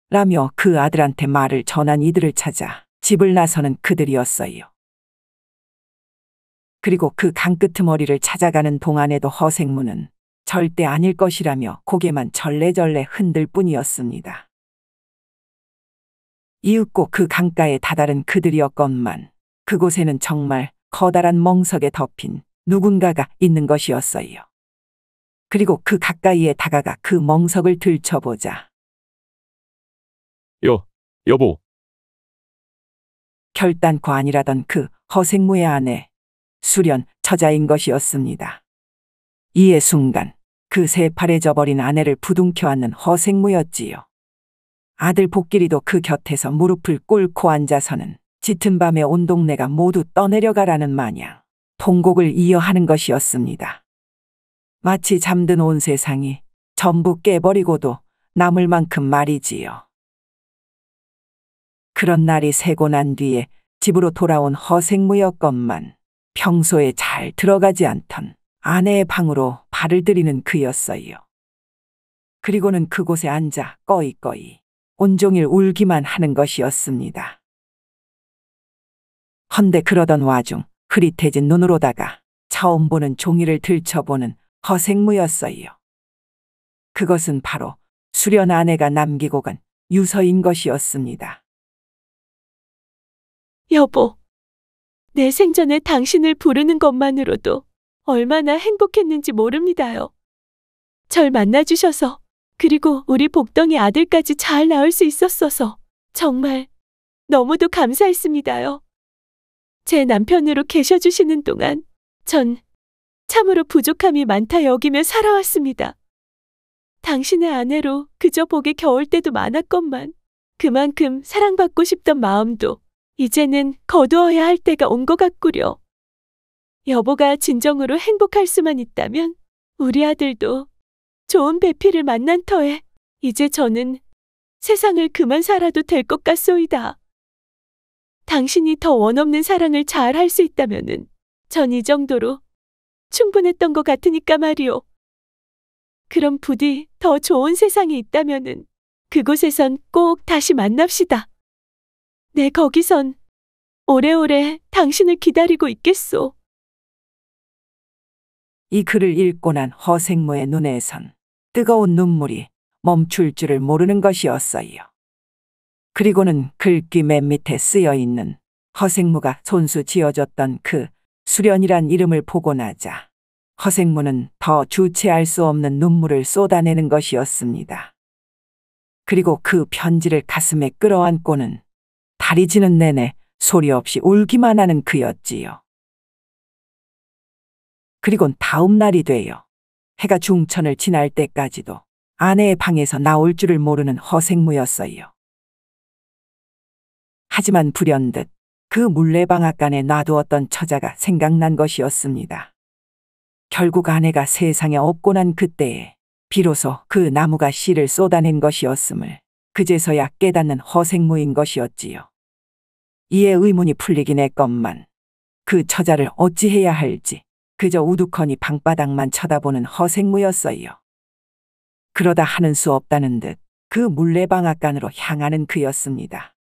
라며 그 아들한테 말을 전한 이들을 찾아 집을 나서는 그들이었어요. 그리고 그 강끄트머리를 찾아가는 동안에도 허생무는 절대 아닐 것이라며 고개만 절레절레 흔들 뿐이었습니다. 이윽고 그 강가에 다다른 그들이었건만 그곳에는 정말 커다란 멍석에 덮인 누군가가 있는 것이었어요. 그리고 그 가까이에 다가가 그 멍석을 들춰보자. 여보. 결단코 아니라던 그 허생무의 아내 수련 처자인 것이었습니다. 이에 순간 그 새파래져 버린 아내를 부둥켜 안는 허생무였지요. 아들 복길이도 그 곁에서 무릎을 꿇고 앉아서는 짙은 밤에 온 동네가 모두 떠내려가라는 마냥 통곡을 이어하는 것이었습니다. 마치 잠든 온 세상이 전부 깨버리고도 남을 만큼 말이지요. 그런 날이 새고 난 뒤에 집으로 돌아온 허생무였건만 평소에 잘 들어가지 않던 아내의 방으로 발을 들이는 그였어요. 그리고는 그곳에 앉아 꺼이꺼이 온종일 울기만 하는 것이었습니다. 헌데 그러던 와중 흐릿해진 눈으로다가 처음 보는 종이를 들춰보는 허생무였어요. 그것은 바로 수련 아내가 남기고 간 유서인 것이었습니다. 여보, 내 생전에 당신을 부르는 것만으로도 얼마나 행복했는지 모릅니다요. 절 만나주셔서 그리고 우리 복덩이 아들까지 잘 낳을 수 있었어서 정말 너무도 감사했습니다요. 제 남편으로 계셔주시는 동안 전 참으로 부족함이 많다 여기며 살아왔습니다. 당신의 아내로 그저 복에 겨울 때도 많았건만 그만큼 사랑받고 싶던 마음도 이제는 거두어야 할 때가 온 것 같구려. 여보가 진정으로 행복할 수만 있다면 우리 아들도 좋은 배필을 만난 터에 이제 저는 세상을 그만 살아도 될 것 같소이다. 당신이 더 원없는 사랑을 잘 할 수 있다면은 전 이 정도로 충분했던 것 같으니까 말이오. 그럼 부디 더 좋은 세상이 있다면은 그곳에선 꼭 다시 만납시다. 네, 거기선 오래오래 당신을 기다리고 있겠소. 이 글을 읽고 난 허생무의 눈에선 뜨거운 눈물이 멈출 줄을 모르는 것이었어요. 그리고는 글귀 맨 밑에 쓰여 있는 허생무가 손수 지어줬던 그 수련이란 이름을 보고 나자 허생무는 더 주체할 수 없는 눈물을 쏟아내는 것이었습니다. 그리고 그 편지를 가슴에 끌어안고는 달이 지는 내내 소리 없이 울기만 하는 그였지요. 그리곤 다음 날이 되어 해가 중천을 지날 때까지도 아내의 방에서 나올 줄을 모르는 허생무였어요. 하지만 불현듯 그 물레방앗간에 놔두었던 처자가 생각난 것이었습니다. 결국 아내가 세상에 없고 난 그때에 비로소 그 나무가 씨를 쏟아낸 것이었음을 그제서야 깨닫는 허생무인 것이었지요. 이에 의문이 풀리긴 했건만 그 처자를 어찌해야 할지 그저 우두커니 방바닥만 쳐다보는 허생무였어요. 그러다 하는 수 없다는 듯 그 물레방앗간으로 향하는 그였습니다.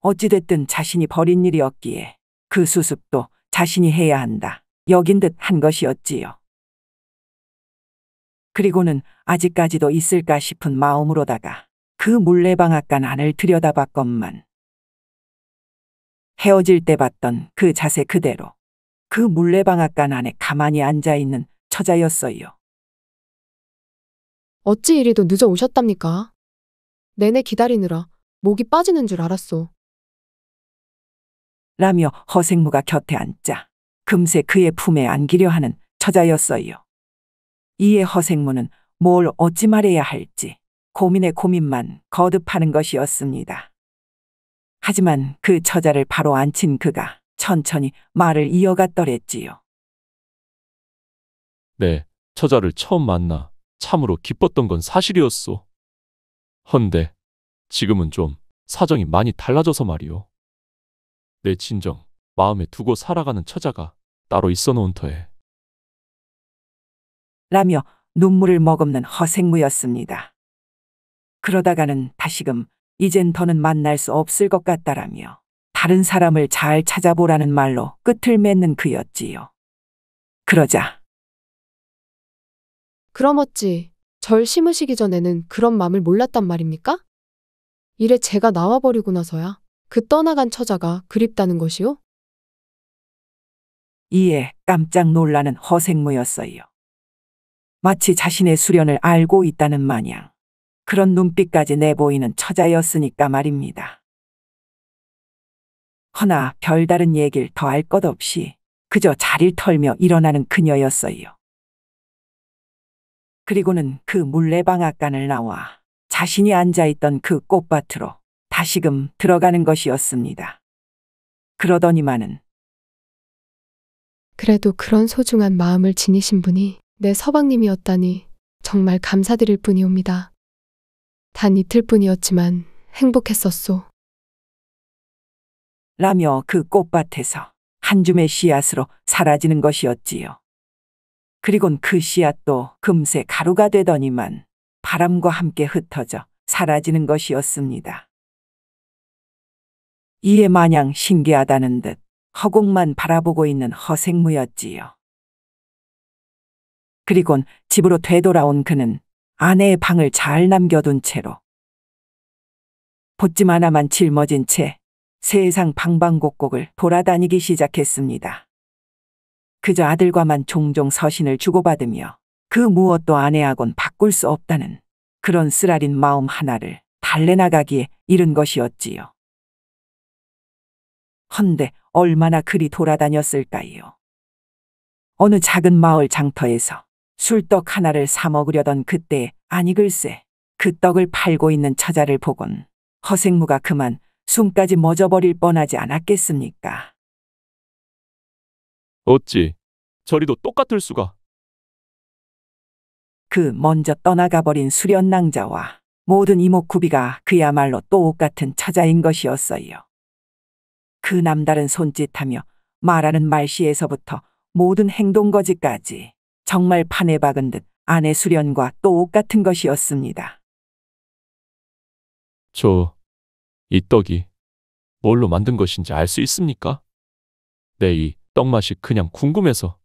어찌됐든 자신이 벌인 일이었기에 그 수습도 자신이 해야 한다 여긴 듯 한 것이었지요. 그리고는 아직까지도 있을까 싶은 마음으로다가 그 물레방앗간 안을 들여다봤건만 헤어질 때 봤던 그 자세 그대로 그 물레방앗간 안에 가만히 앉아있는 처자였어요. 어찌 이리도 늦어 오셨답니까? 내내 기다리느라 목이 빠지는 줄 알았소. 라며 허생무가 곁에 앉자 금세 그의 품에 안기려 하는 처자였어요. 이에 허생무는 뭘 어찌 말해야 할지 고민에 고민만 거듭하는 것이었습니다. 하지만 그 처자를 바로 앉힌 그가 천천히 말을 이어갔더랬지요. 네, 처자를 처음 만나 참으로 기뻤던 건 사실이었소. 헌데 지금은 좀 사정이 많이 달라져서 말이오. 내 진정 마음에 두고 살아가는 처자가 따로 있어 놓은 터에. 라며 눈물을 머금는 허생무였습니다. 그러다가는 다시금 이젠 더는 만날 수 없을 것 같다라며 다른 사람을 잘 찾아보라는 말로 끝을 맺는 그였지요. 그러자 그럼 어찌 절 심으시기 전에는 그런 마음을 몰랐단 말입니까? 이래 제가 나와버리고 나서야 그 떠나간 처자가 그립다는 것이요? 이에 깜짝 놀라는 허생무였어요. 마치 자신의 수련을 알고 있다는 마냥 그런 눈빛까지 내보이는 처자였으니까 말입니다. 허나 별다른 얘기를 더할 것 없이 그저 자리를 털며 일어나는 그녀였어요. 그리고는 그 물레방앗간을 나와 자신이 앉아있던 그 꽃밭으로 다시금 들어가는 것이었습니다. 그러더니만은 그래도 그런 소중한 마음을 지니신 분이 내 서방님이었다니 정말 감사드릴 뿐이옵니다. 단 이틀뿐이었지만 행복했었소. 라며 그 꽃밭에서 한 줌의 씨앗으로 사라지는 것이었지요. 그리곤 그 씨앗도 금세 가루가 되더니만 바람과 함께 흩어져 사라지는 것이었습니다. 이에 마냥 신기하다는 듯 허공만 바라보고 있는 허생무였지요. 그리곤 집으로 되돌아온 그는 아내의 방을 잘 남겨둔 채로 보찜 하나만 짊어진 채 세상 방방곡곡을 돌아다니기 시작했습니다. 그저 아들과만 종종 서신을 주고받으며 그 무엇도 아내하곤 바꿀 수 없다는 그런 쓰라린 마음 하나를 달래나가기에 이른 것이었지요. 헌데 얼마나 그리 돌아다녔을까요? 어느 작은 마을 장터에서 술떡 하나를 사 먹으려던 그때 아니 글쎄 그 떡을 팔고 있는 처자를 보곤 허생무가 그만 숨까지 멎어버릴 뻔하지 않았겠습니까? 어찌 저리도 똑같을 수가. 그 먼저 떠나가버린 수련낭자와 모든 이목구비가 그야말로 똑같은 처자인 것이었어요. 그 남다른 손짓하며 말하는 말씨에서부터 모든 행동거지까지 정말 판에 박은 듯 아내 수련과 똑같은 것이었습니다. 이 떡이 뭘로 만든 것인지 알 수 있습니까? 내 이 떡 맛이 그냥 궁금해서.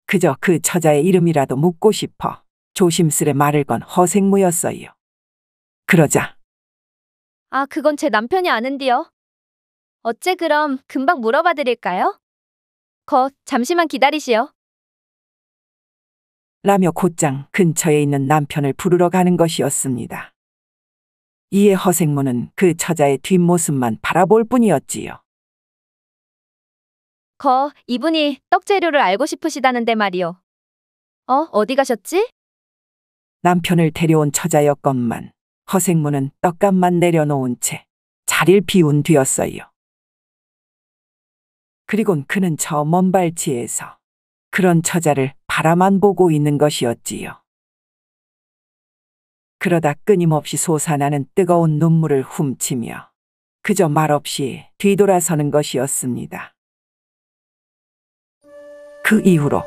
그저 그 처자의 이름이라도 묻고 싶어 조심스레 말을 건 허생무였어요. 그러자 아, 그건 제 남편이 아는디요. 어째 그럼 금방 물어봐 드릴까요? 잠시만 기다리시오. 라며 곧장 근처에 있는 남편을 부르러 가는 것이었습니다. 이에 허생무는 그 처자의 뒷모습만 바라볼 뿐이었지요. 이분이 떡 재료를 알고 싶으시다는데 말이오. 어디 가셨지? 남편을 데려온 처자였건만 허생무는 떡값만 내려놓은 채 자리를 비운 뒤였어요. 그리곤 그는 저 먼 발치에서 그런 처자를 바라만 보고 있는 것이었지요. 그러다 끊임없이 솟아나는 뜨거운 눈물을 훔치며 그저 말없이 뒤돌아서는 것이었습니다. 그 이후로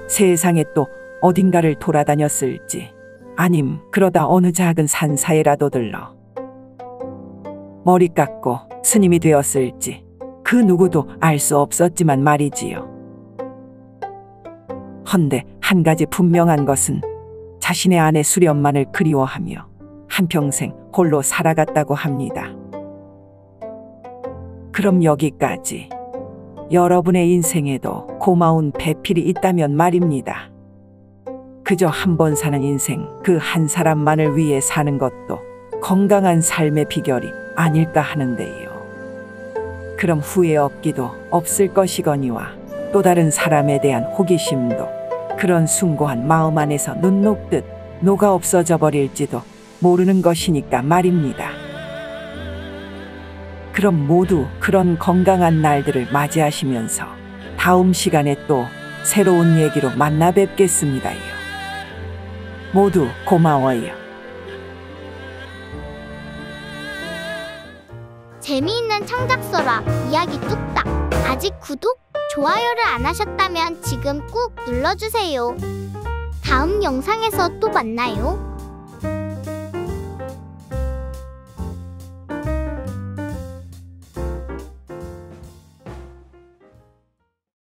세상에 또 어딘가를 돌아다녔을지 아님 그러다 어느 작은 산사에라도 들러 머리 깎고 스님이 되었을지 그 누구도 알 수 없었지만 말이지요. 헌데 한 가지 분명한 것은 자신의 아내 수련만을 그리워하며 한평생 홀로 살아갔다고 합니다. 그럼 여기까지. 여러분의 인생에도 고마운 배필이 있다면 말입니다. 그저 한 번 사는 인생 그 한 사람만을 위해 사는 것도 건강한 삶의 비결이 아닐까 하는데요. 그럼 후회 없기도 없을 것이거니와 또 다른 사람에 대한 호기심도 그런 숭고한 마음 안에서 눈 녹듯 녹아 없어져 버릴지도 모르는 것이니까 말입니다. 그럼 모두 그런 건강한 날들을 맞이하시면서 다음 시간에 또 새로운 얘기로 만나 뵙겠습니다요. 모두 고마워요. 재미있는 창작서라 이야기 뚝딱. 아직 구독, 좋아요를 안 하셨다면 지금 꾹 눌러주세요. 다음 영상에서 또 만나요.